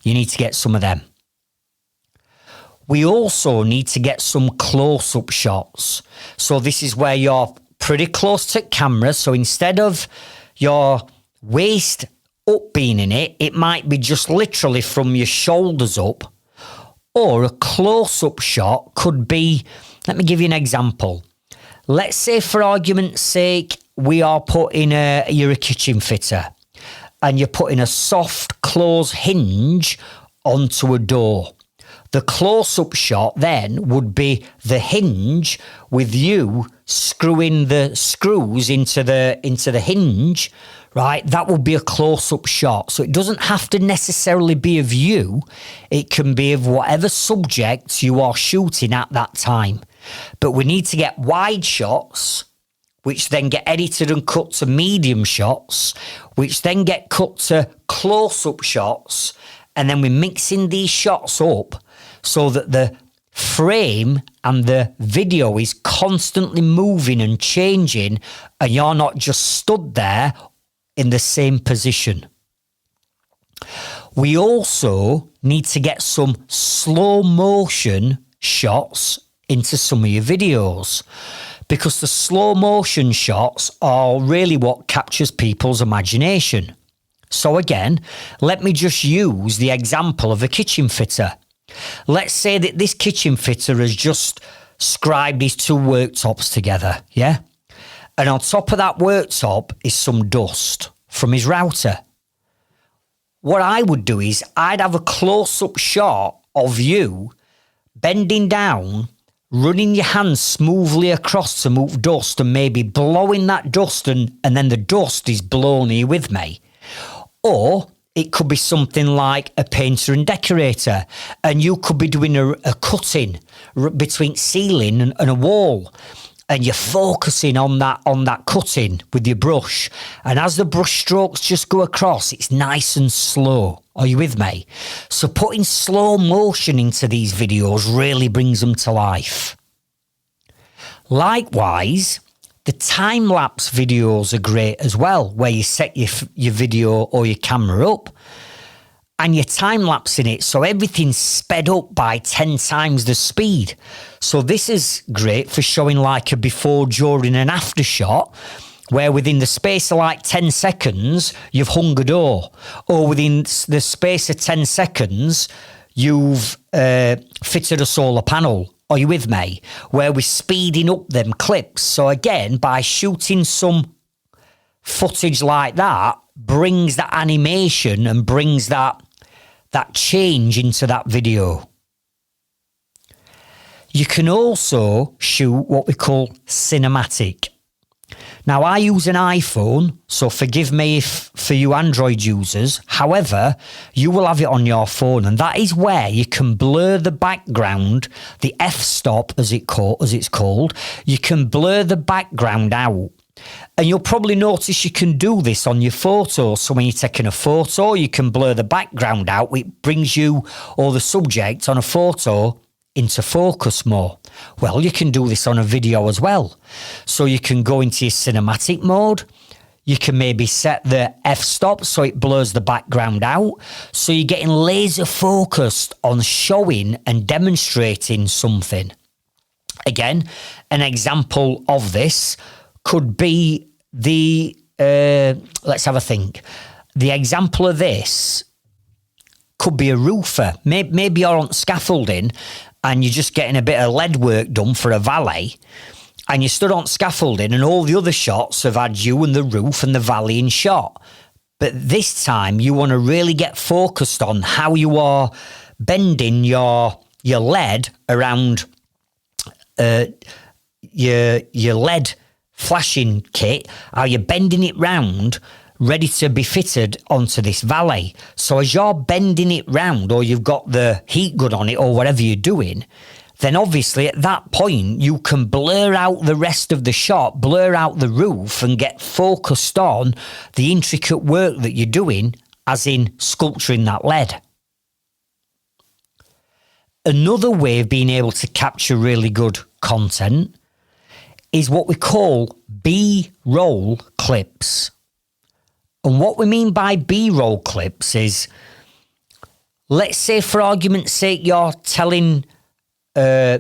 You need to get some of them. We also need to get some close-up shots. So this is where you're pretty close to camera. So instead of your waist up being in it, it might be just literally from your shoulders up. Or a close-up shot could be, let me give you an example. Let's say for argument's sake, we are putting you're a kitchen fitter and you're putting a soft close hinge onto a door. The close-up shot then would be the hinge with you screwing the screws into the hinge, right? That will be a close-up shot. So it doesn't have to necessarily be of you. It can be of whatever subject you are shooting at that time. But we need to get wide shots which then get edited and cut to medium shots, which then get cut to close-up shots, and then we're mixing these shots up so that the frame and the video is constantly moving and changing, and you're not just stood there in the same position. We also need to get some slow motion shots into some of your videos, because the slow motion shots are really what captures people's imagination. So again, let me just use the example of a kitchen fitter. Let's say that this kitchen fitter has just scribed his two worktops together, yeah? And on top of that worktop is some dust from his router. What I would do is I'd have a close-up shot of you bending down, running your hands smoothly across to move dust and maybe blowing that dust and then the dust is blown. Are you with me? Or it could be something like a painter and decorator, and you could be doing a cutting between ceiling and a wall, and you're focusing on that cutting with your brush. And as the brush strokes just go across, it's nice and slow. Are you with me? So putting slow motion into these videos really brings them to life. Likewise, the time-lapse videos are great as well, where you set your video or your camera up and you're time-lapsing it, so everything's sped up by 10 times the speed. So this is great for showing like a before, during and after shot, where within the space of like 10 seconds, you've hung a door, or within the space of 10 seconds, you've fitted a solar panel. Are you with me? Where we're speeding up them clips. So again, by shooting some footage like that, brings that animation and brings that change into that video. You can also shoot what we call cinematic. Now, I use an iPhone, so forgive me if for you Android users. However, you will have it on your phone, and that is where you can blur the background, the f-stop as it's called. You can blur the background out. And you'll probably notice you can do this on your photos. So when you're taking a photo, you can blur the background out. It brings you or the subject on a photo into focus more. Well, you can do this on a video as well. So you can go into your cinematic mode. You can maybe set the f-stop so it blurs the background out. So you're getting laser focused on showing and demonstrating something. Again, an example of this could be let's have a think. The example of this could be a roofer. Maybe you're on scaffolding and you're just getting a bit of lead work done for a valet, and you stood on scaffolding and all the other shots have had you and the roof and the valley in shot. But this time you want to really get focused on how you are bending your lead around your lead flashing kit, how you're bending it round ready to be fitted onto this valet. So as you're bending it round, or you've got the heat gun on it, or whatever you're doing, then obviously at that point you can blur out the rest of the shot, blur out the roof, and get focused on the intricate work that you're doing, as in sculpturing that lead. Another way of being able to capture really good content is what we call B-roll clips. And what we mean by B-roll clips is, let's say for argument's sake, you're telling a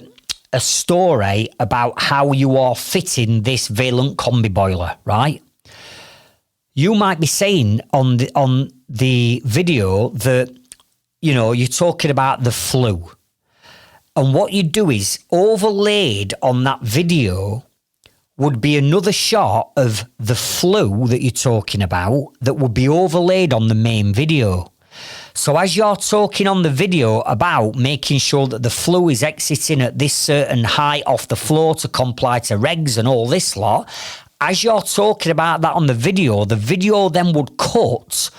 story about how you are fitting this Valent combi boiler, right? You might be saying on the video that, you know, you're talking about the flue. And what you do is overlaid on that video would be another shot of the flue that you're talking about that would be overlaid on the main video. So as you're talking on the video about making sure that the flue is exiting at this certain height off the floor to comply to regs and all this lot, as you're talking about that on the video then would cut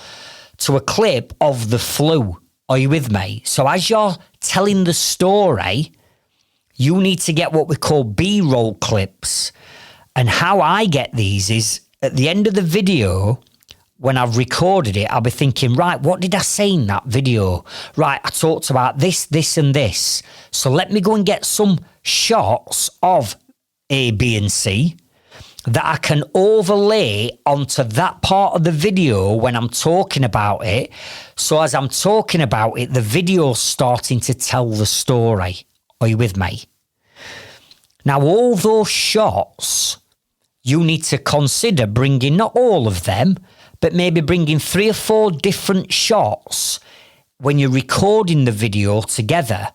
to a clip of the flue. Are you with me? So as you're telling the story, you need to get what we call B-roll clips. And how I get these is at the end of the video, when I've recorded it, I'll be thinking, right, what did I say in that video? Right, I talked about this, this, and this. So let me go and get some shots of A, B, and C that I can overlay onto that part of the video when I'm talking about it. So as I'm talking about it, the video's starting to tell the story. Are you with me? Now, all those shots, you need to consider bringing, not all of them, but maybe bringing 3 or 4 different shots when you're recording the video together,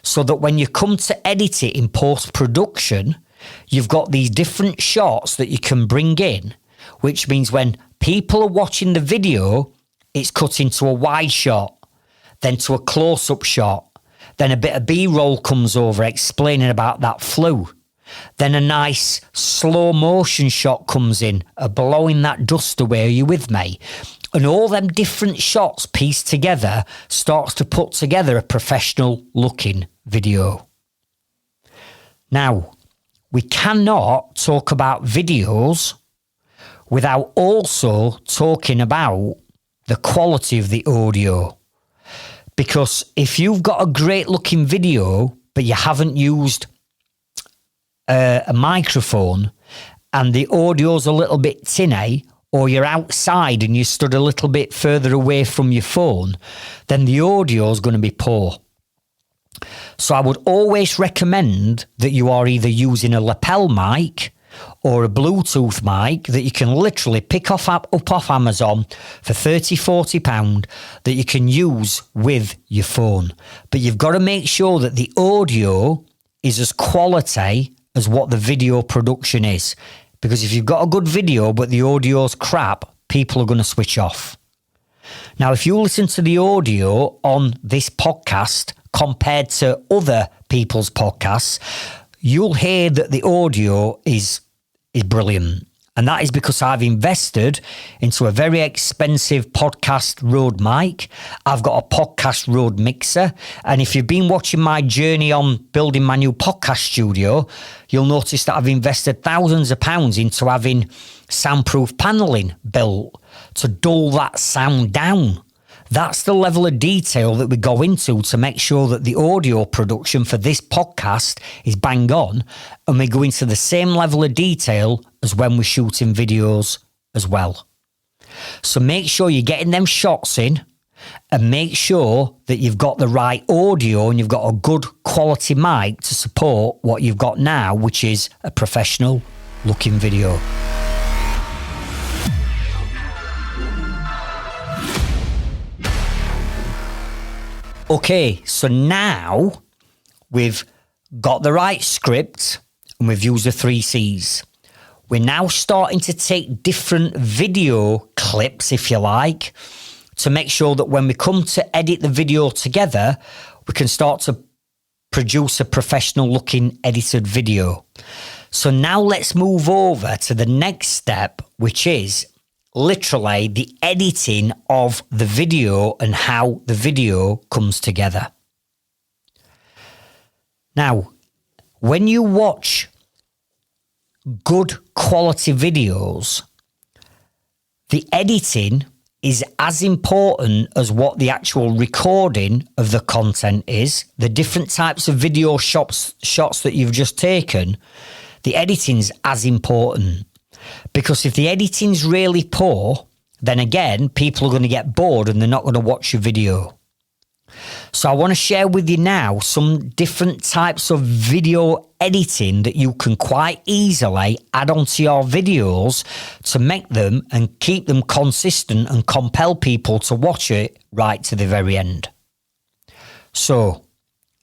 so that when you come to edit it in post-production, you've got these different shots that you can bring in, which means when people are watching the video, it's cut into a wide shot, then to a close-up shot, then a bit of B-roll comes over explaining about that flu. Then a nice slow motion shot comes in, blowing that dust away. Are you with me? And all them different shots pieced together starts to put together a professional looking video. Now, we cannot talk about videos without also talking about the quality of the audio. Because if you've got a great looking video, but you haven't used a microphone and the audio's a little bit tinny, or you're outside and you stood a little bit further away from your phone, then the audio's going to be poor. So I would always recommend that you are either using a lapel mic or a Bluetooth mic that you can literally pick up off Amazon for £30-40 that you can use with your phone. But you've got to make sure that the audio is as quality as what the video production is. Because if you've got a good video but the audio's crap, people are going to switch off. Now, if you listen to the audio on this podcast compared to other people's podcasts, you'll hear that the audio is brilliant. And that is because I've invested into a very expensive podcast Rode mic. I've got a podcast Rode mixer. And if you've been watching my journey on building my new podcast studio, you'll notice that I've invested thousands of pounds into having soundproof paneling built to dull that sound down. That's the level of detail that we go into to make sure that the audio production for this podcast is bang on, and we go into the same level of detail as when we're shooting videos as well. So make sure you're getting them shots in, and make sure that you've got the right audio and you've got a good quality mic to support what you've got now, which is a professional looking video. Okay, so now we've got the right script and we've used the 3 C's. We're now starting to take different video clips, if you like, to make sure that when we come to edit the video together, we can start to produce a professional looking edited video. So now let's move over to the next step, which is literally the editing of the video and how the video comes together. Now, when you watch good quality videos, the editing is as important as what the actual recording of the content is. The different types of video shots that you've just taken, the editing's as important. Because if the editing's really poor, then again, people are going to get bored and they're not going to watch your video. So I want to share with you now some different types of video editing that you can quite easily add onto your videos to make them and keep them consistent and compel people to watch it right to the very end. So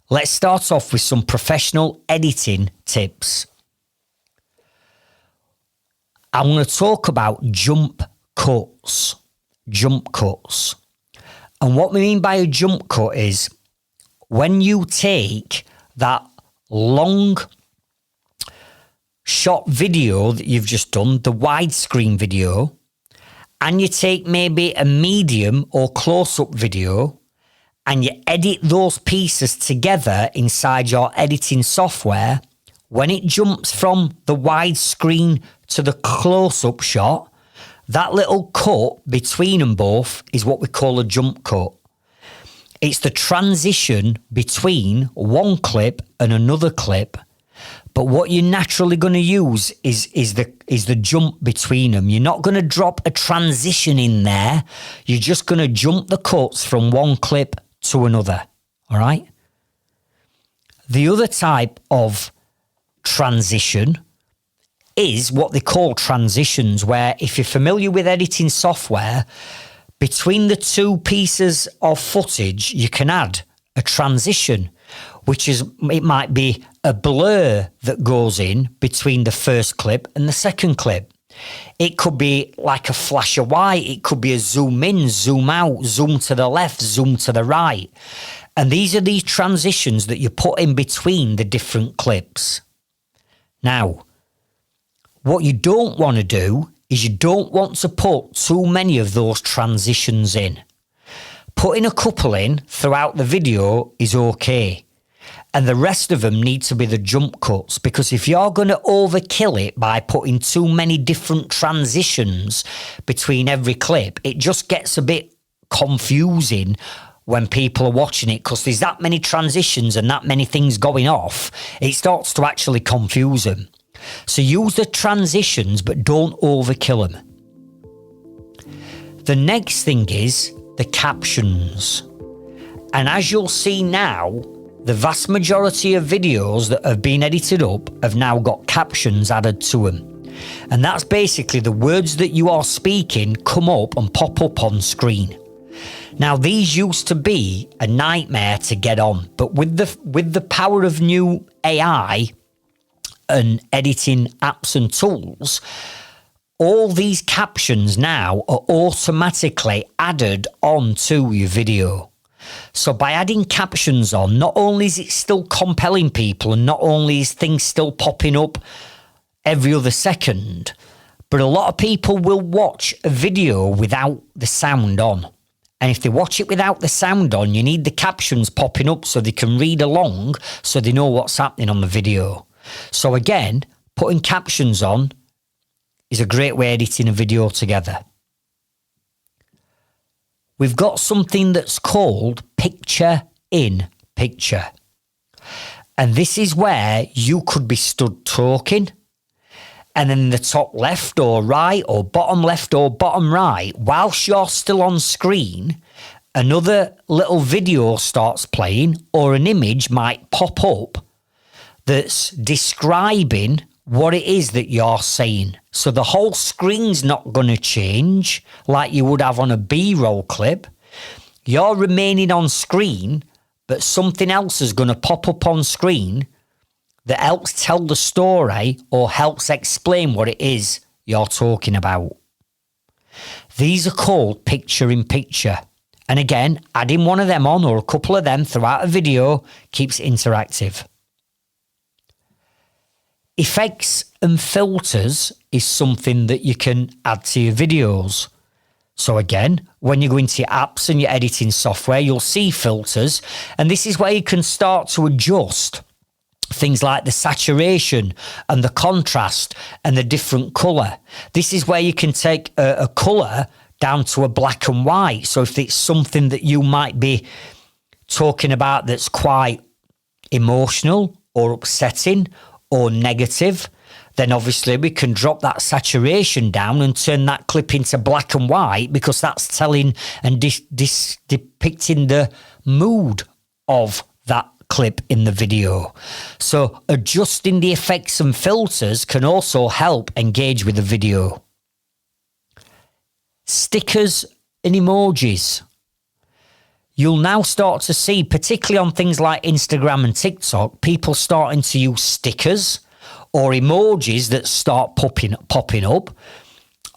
let's start off with some professional editing tips. I'm going to talk about jump cuts. And what we mean by a jump cut is when you take that long shot video that you've just done, the widescreen video, and you take maybe a medium or close-up video and you edit those pieces together inside your editing software, when it jumps from the widescreen to the close-up shot, that little cut between them both is what we call a jump cut. It's the transition between one clip and another clip. But what you're naturally going to use is the jump between them. You're not going to drop a transition in there. You're just going to jump the cuts from one clip to another. All right? The other type of transition is what they call transitions, where if you're familiar with editing software, between the two pieces of footage, you can add a transition, it might be a blur that goes in between the first clip and the second clip. It could be like a flash of white. It could be a zoom in, zoom out, zoom to the left, zoom to the right. And these are these transitions that you put in between the different clips. Now, what you don't want to do is you don't want to put too many of those transitions in. Putting a couple in throughout the video is okay. And the rest of them need to be the jump cuts, because if you're going to overkill it by putting too many different transitions between every clip, it just gets a bit confusing when people are watching it, because there's that many transitions and that many things going off. It starts to actually confuse them. So use the transitions, but don't overkill them. The next thing is the captions. And as you'll see now, the vast majority of videos that have been edited up have now got captions added to them. And that's basically the words that you are speaking come up and pop up on screen. Now, these used to be a nightmare to get on, but with the power of new AI and editing apps and tools, all these captions now are automatically added onto your video. So by adding captions on, not only is it still compelling people and not only is things still popping up every other second, but a lot of people will watch a video without the sound on. And if they watch it without the sound on, you need the captions popping up so they can read along, so they know what's happening on the video. So again, putting captions on is a great way of editing a video together. We've got something that's called picture in picture. And this is where you could be stood talking, and then in the top left or right or bottom left or bottom right, whilst you're still on screen, another little video starts playing or an image might pop up that's describing what it is that you're saying. So the whole screen's not going to change like you would have on a B-roll clip. You're remaining on screen, but something else is going to pop up on screen that helps tell the story or helps explain what it is you're talking about. These are called picture in picture. And again, adding one of them on or a couple of them throughout a video keeps it interactive. Effects and filters is something that you can add to your videos. So again, when you go into your apps and your editing software, you'll see filters, and this is where you can start to adjust things like the saturation and the contrast and the different colour. This is where you can take a colour down to a black and white. So if it's something that you might be talking about that's quite emotional or upsetting or negative, then obviously we can drop that saturation down and turn that clip into black and white, because that's telling and depicting the mood of that clip in the video. So adjusting the effects and filters can also help engage with the video. Stickers and emojis. You'll now start to see, particularly on things like Instagram and TikTok, people starting to use stickers or emojis that start popping up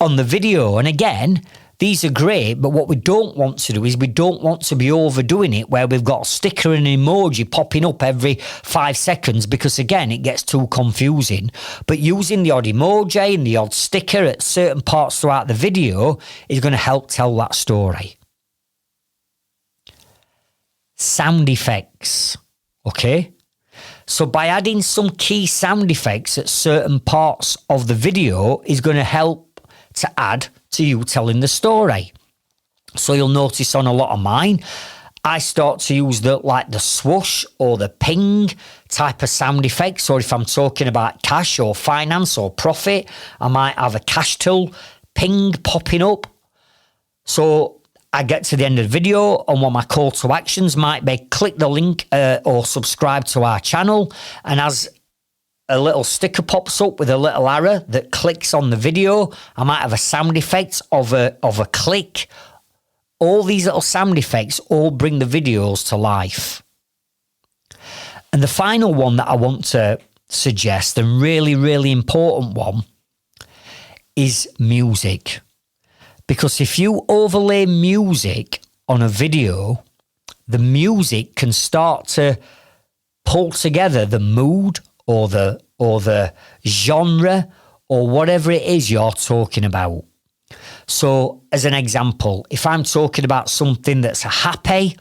on the video. And again, these are great, but what we don't want to do is we don't want to be overdoing it where we've got a sticker and an emoji popping up every 5 seconds, because again, it gets too confusing. But using the odd emoji and the odd sticker at certain parts throughout the video is going to help tell that story. Sound effects. Okay? So by adding some key sound effects at certain parts of the video is going to help to add to you telling the story. So you'll notice on a lot of mine, I start to use the swoosh or the ping type of sound effects. Or if I'm talking about cash or finance or profit, I might have a cash tool ping popping up. So I get to the end of the video, and one of my call to actions might be click the link or subscribe to our channel. And as a little sticker pops up with a little arrow that clicks on the video, I might have a sound effect of a click. All these little sound effects all bring the videos to life. And the final one that I want to suggest, and really, really important one, is music. Because if you overlay music on a video, the music can start to pull together the mood or the genre or whatever it is you're talking about. So as an example, if I'm talking about something that's a happy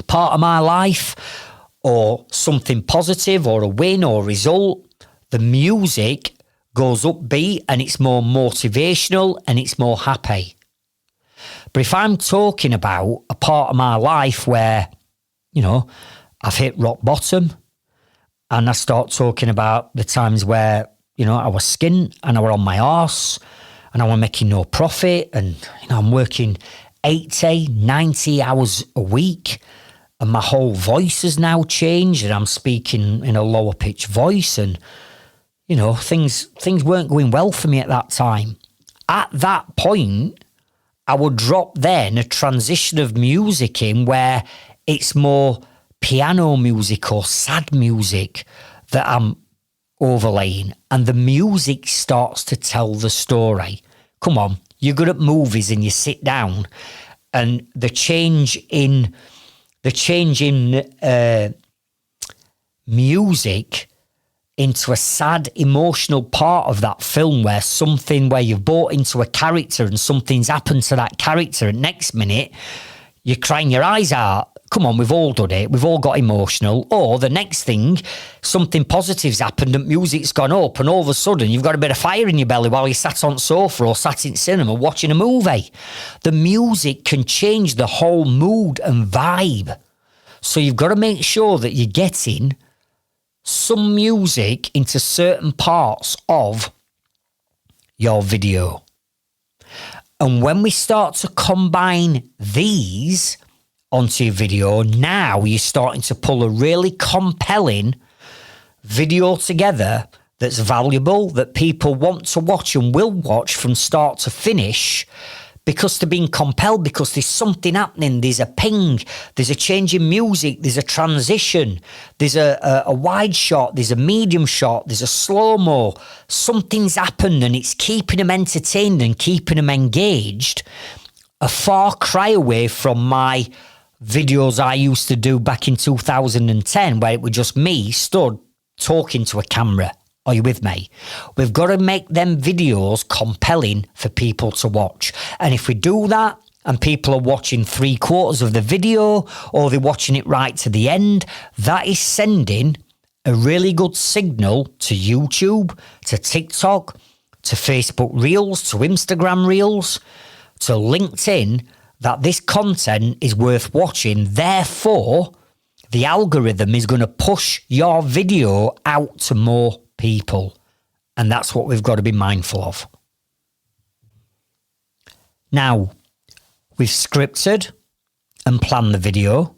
part of my life or something positive or a win or result, the music goes upbeat and it's more motivational and it's more happy. But if I'm talking about a part of my life where, I've hit rock bottom, and I start talking about the times where, I was skint and I were on my arse and I was making no profit, and, I'm working 80, 90 hours a week, and my whole voice has now changed and I'm speaking in a lower pitched voice, and, things weren't going well for me at that time. At that point, I would drop then a transition of music in where it's more piano music or sad music that I'm overlaying, and the music starts to tell the story. Come on, you're good at movies and you sit down, and the change in music into a sad, emotional part of that film where you've bought into a character and something's happened to that character, and next minute you're crying your eyes out. Come on, we've all done it. We've all got emotional. Or the next thing, something positive's happened and music's gone up, and all of a sudden you've got a bit of fire in your belly while you sat on sofa or sat in cinema watching a movie. The music can change the whole mood and vibe. So you've got to make sure that you're getting some music into certain parts of your video. And when we start to combine these onto your video, now you're starting to pull a really compelling video together that's valuable, that people want to watch and will watch from start to finish, because they're being compelled, because there's something happening. There's a ping, there's a change in music, there's a transition, there's a wide shot, there's a medium shot, there's a slow-mo. Something's happened and it's keeping them entertained and keeping them engaged. A far cry away from my videos I used to do back in 2010, where it was just me stood talking to a camera. Are you with me? We've got to make them videos compelling for people to watch. And if we do that, and people are watching 3/4 of the video, or they're watching it right to the end, that is sending a really good signal to YouTube, to TikTok, to Facebook Reels, to Instagram Reels, to LinkedIn, that this content is worth watching. Therefore, the algorithm is going to push your video out to more people. And that's what we've got to be mindful of. Now, we've scripted and planned the video.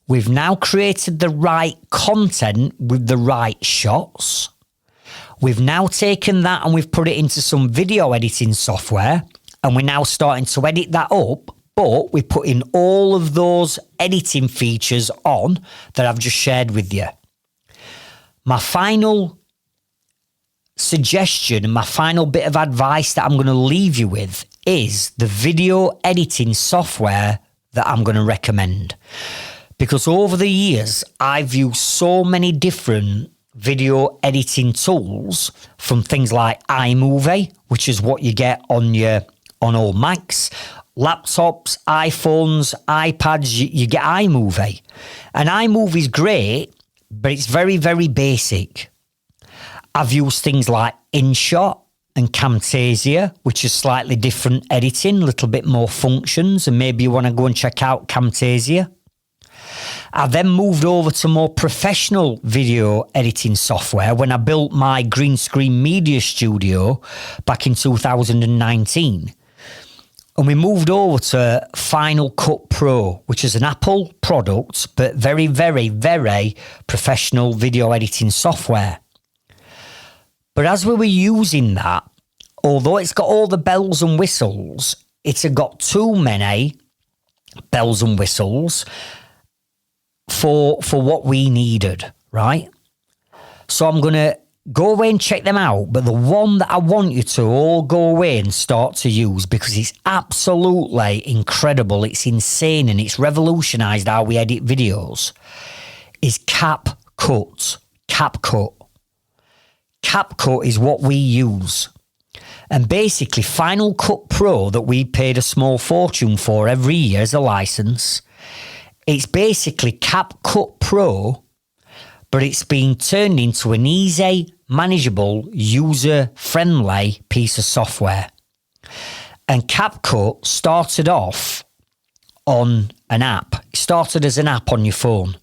We've now created the right content with the right shots. We've now taken that and we've put it into some video editing software, and we're now starting to edit that up, but we're putting all of those editing features on that I've just shared with you. My final suggestion and my final bit of advice that I'm going to leave you with is the video editing software that I'm going to recommend. Because over the years, I've used so many different video editing tools, from things like iMovie, which is what you get on all Macs, laptops, iPhones, iPads, you get iMovie. And iMovie's great but it's very, very basic. I've used things like InShot and Camtasia, which is slightly different editing, a little bit more functions, and maybe you want to go and check out Camtasia. I then moved over to more professional video editing software when I built my green screen media studio back in 2019. And we moved over to Final Cut Pro, which is an Apple product, but very, very, very professional video editing software. But as we were using that, although it's got all the bells and whistles, it's got too many bells and whistles for what we needed, right? So I'm going to go away and check them out. But the one that I want you to all go away and start to use, because it's absolutely incredible, it's insane, and it's revolutionised how we edit videos, is CapCut. CapCut. CapCut is what we use. And basically, Final Cut Pro, that we paid a small fortune for every year as a license, it's basically CapCut Pro, but it's been turned into an easy, manageable, user-friendly piece of software. And CapCut started off on an app. It started as an app on your phone.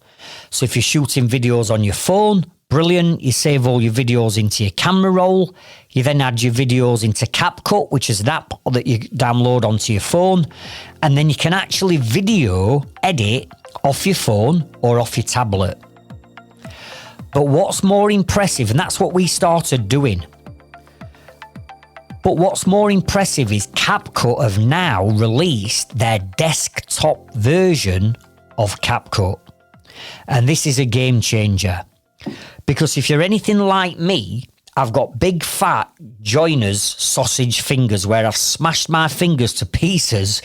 So if you're shooting videos on your phone, brilliant. You save all your videos into your camera roll. You then add your videos into CapCut, which is an app that you download onto your phone. And then you can actually video edit off your phone or off your tablet. But what's more impressive, and that's what we started doing. But what's more impressive is CapCut have now released their desktop version of CapCut. And this is a game changer. Because if you're anything like me, I've got big fat joiners sausage fingers where I've smashed my fingers to pieces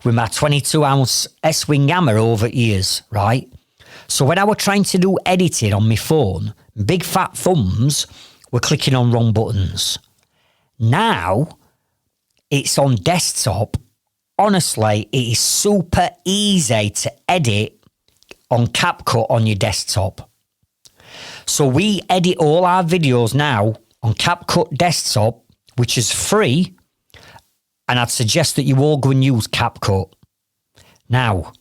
with my 22-ounce S-Wing hammer over ears, right? So when I was trying to do editing on my phone, big fat thumbs were clicking on wrong buttons. Now, it's on desktop. Honestly, it is super easy to edit on CapCut on your desktop. So we edit all our videos now on CapCut Desktop, which is free, and I'd suggest that you all go and use CapCut. Now,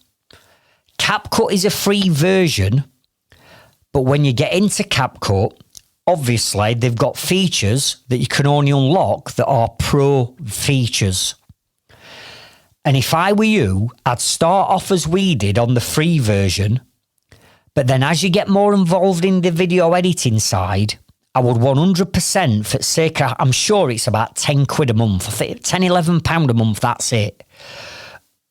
CapCut is a free version, but when you get into CapCut, obviously they've got features that you can only unlock that are pro features. And if I were you, I'd start off as we did on the free version. But then as you get more involved in the video editing side, I would 100% for sake of, I'm sure it's about 10 quid a month, I think 10, 11 pound a month, that's it.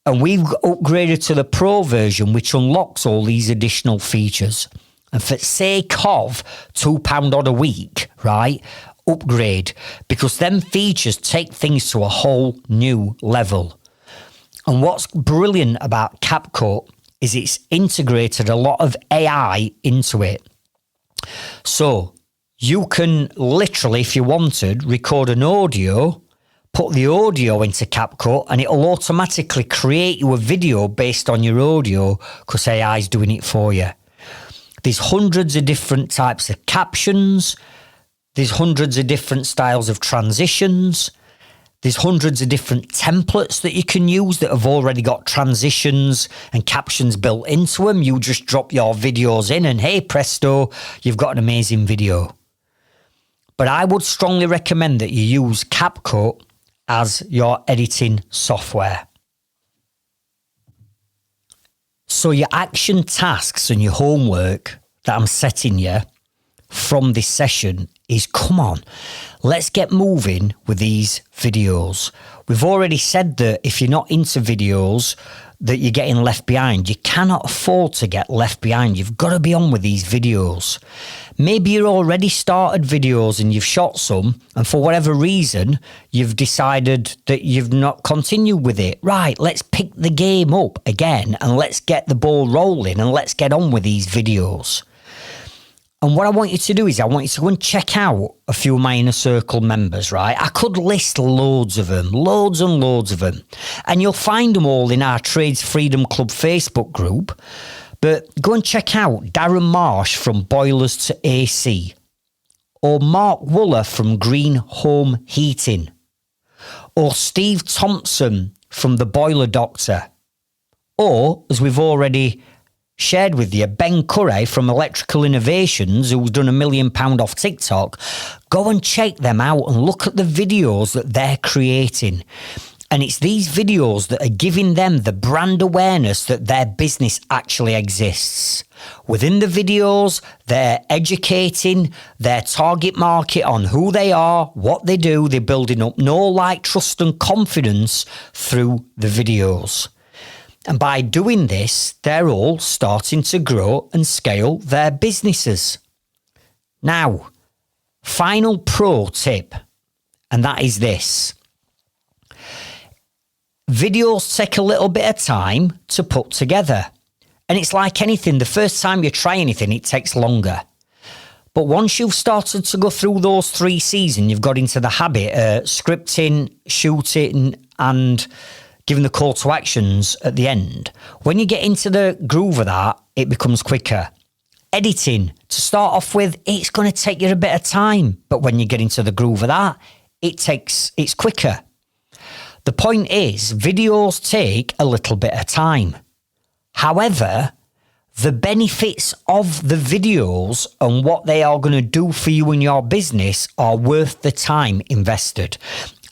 And we've upgraded to the pro version, which unlocks all these additional features. And for sake of £2 odd a week, right, upgrade, because them features take things to a whole new level. And what's brilliant about CapCut is it's integrated a lot of AI into it. So you can literally, if you wanted, record an audio, put the audio into CapCut, and it'll automatically create you a video based on your audio because AI is doing it for you. There's hundreds of different types of captions. There's hundreds of different styles of transitions. There's hundreds of different templates that you can use that have already got transitions and captions built into them. You just drop your videos in and hey, presto, you've got an amazing video. But I would strongly recommend that you use CapCut as your editing software. So your action tasks and your homework that I'm setting you from this session is, come on, let's get moving with these videos. We've already said that if you're not into videos, that you're getting left behind. You cannot afford to get left behind. You've got to be on with these videos. Maybe you've already started videos and you've shot some, and for whatever reason, you've decided that you've not continued with it. Right, let's pick the game up again and let's get the ball rolling and let's get on with these videos. And what I want you to do is I want you to go and check out a few of my Inner Circle members, right? I could list loads of them, loads and loads of them. And you'll find them all in our Trades Freedom Club Facebook group. But go and check out Darren Marsh from Boilers to AC, or Mark Wooler from Green Home Heating, or Steve Thompson from The Boiler Doctor, or, as we've already shared with you, Ben Curry from Electrical Innovations, who's done £1 million off TikTok. Go and check them out and look at the videos that they're creating. And it's these videos that are giving them the brand awareness that their business actually exists. Within the videos, they're educating their target market on who they are, what they do. They're building up know, like, trust and confidence through the videos. And by doing this, they're all starting to grow and scale their businesses. Now, final pro tip, and that is this. Videos take a little bit of time to put together. And it's like anything, the first time you try anything, it takes longer. But once you've started to go through those 3 C's and you've got into the habit of scripting, shooting, and giving the call to actions at the end, when you get into the groove of that, it becomes quicker. Editing, to start off with, it's going to take you a bit of time. But when you get into the groove of that, it's quicker. The point is, videos take a little bit of time. However, the benefits of the videos and what they are going to do for you and your business are worth the time invested.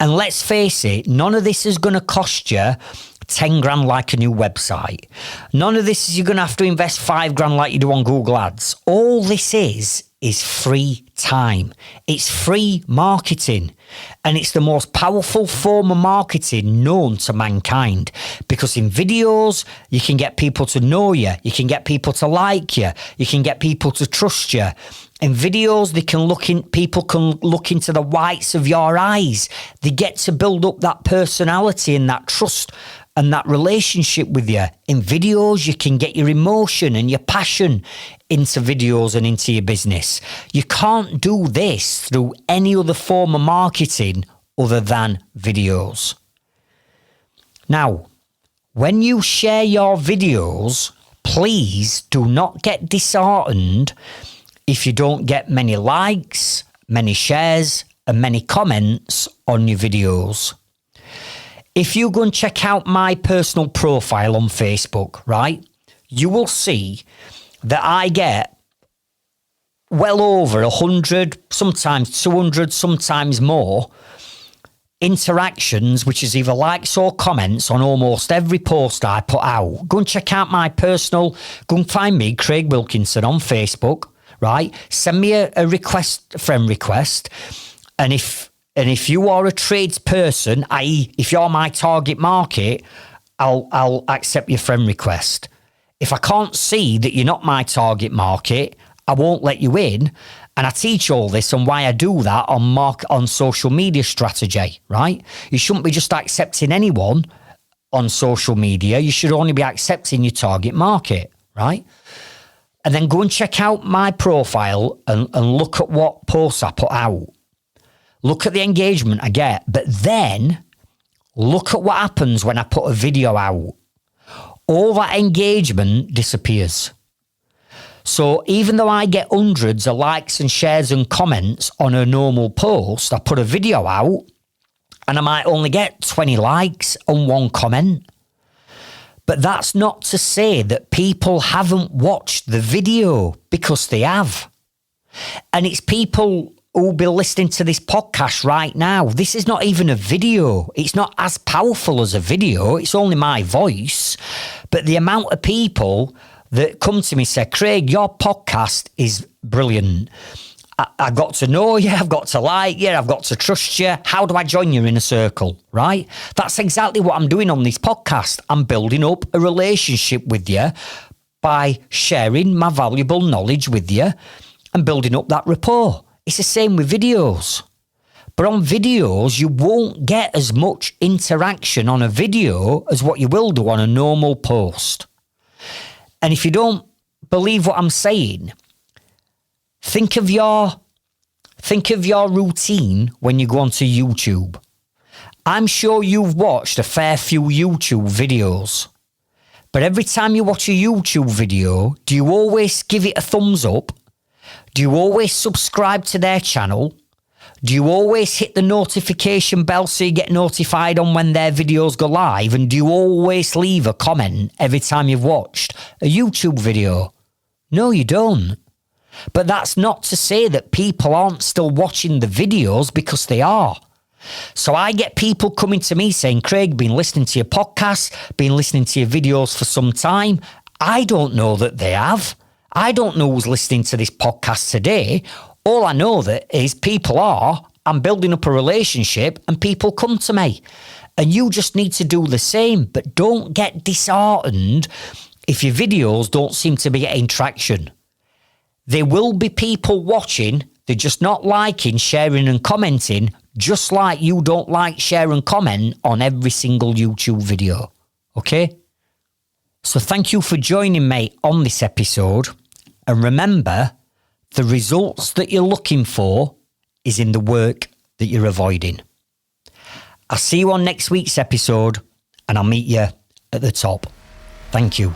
And let's face it, none of this is going to cost you 10 grand like a new website. None of this is you're going to have to invest 5 grand like you do on Google Ads. All this is free time. It's free marketing. And it's the most powerful form of marketing known to mankind. Because in videos, you can get people to know you. You can get people to like you. You can get people to trust you. In videos, people can look into the whites of your eyes. They get to build up that personality and that trust and that relationship with you. In videos, you can get your emotion and your passion into videos and into your business. You can't do this through any other form of marketing other than videos. Now, when you share your videos, please do not get disheartened if you don't get many likes, many shares, and many comments on your videos. If you go and check out my personal profile on Facebook, right, you will see that I get well over 100, sometimes 200, sometimes more interactions, which is either likes or comments on almost every post I put out. Go and check out my personal, go and find me, Craig Wilkinson, on Facebook, right? Send me a friend request. And if you are a tradesperson, i.e. if you're my target market, I'll accept your friend request. If I can't see that you're not my target market, I won't let you in. And I teach all this and why I do that on social media strategy, right? You shouldn't be just accepting anyone on social media. You should only be accepting your target market, right? And then go and check out my profile and look at what posts I put out. Look at the engagement I get, but then look at what happens when I put a video out. All that engagement disappears. So even though I get hundreds of likes and shares and comments on a normal post, I put a video out and I might only get 20 likes and 1 comment. But that's not to say that people haven't watched the video, because they have. And it's people who'll be listening to this podcast right now. This is not even a video. It's not as powerful as a video. It's only my voice. But the amount of people that come to me say, Craig, your podcast is brilliant. I've got to know you, I've got to like you, I've got to trust you. How do I join you in a circle, right? That's exactly what I'm doing on this podcast. I'm building up a relationship with you by sharing my valuable knowledge with you and building up that rapport. It's the same with videos. But on videos, you won't get as much interaction on a video as what you will do on a normal post. And if you don't believe what I'm saying, think of your routine when you go onto YouTube. I'm sure you've watched a fair few YouTube videos. But every time you watch a YouTube video, do you always give it a thumbs up? Do you always subscribe to their channel? Do you always hit the notification bell so you get notified on when their videos go live? And do you always leave a comment every time you've watched a YouTube video? No, you don't. But that's not to say that people aren't still watching the videos, because they are. So I get people coming to me saying, Craig, been listening to your podcast, been listening to your videos for some time. I don't know that they have. I don't know who's listening to this podcast today. All I know that is people are, I'm building up a relationship and people come to me. And you just need to do the same, but don't get disheartened if your videos don't seem to be getting traction. There will be people watching, they're just not liking, sharing and commenting, just like you don't like, share and comment on every single YouTube video. Okay? So thank you for joining me on this episode. And remember, the results that you're looking for is in the work that you're avoiding. I'll see you on next week's episode, and I'll meet you at the top. Thank you.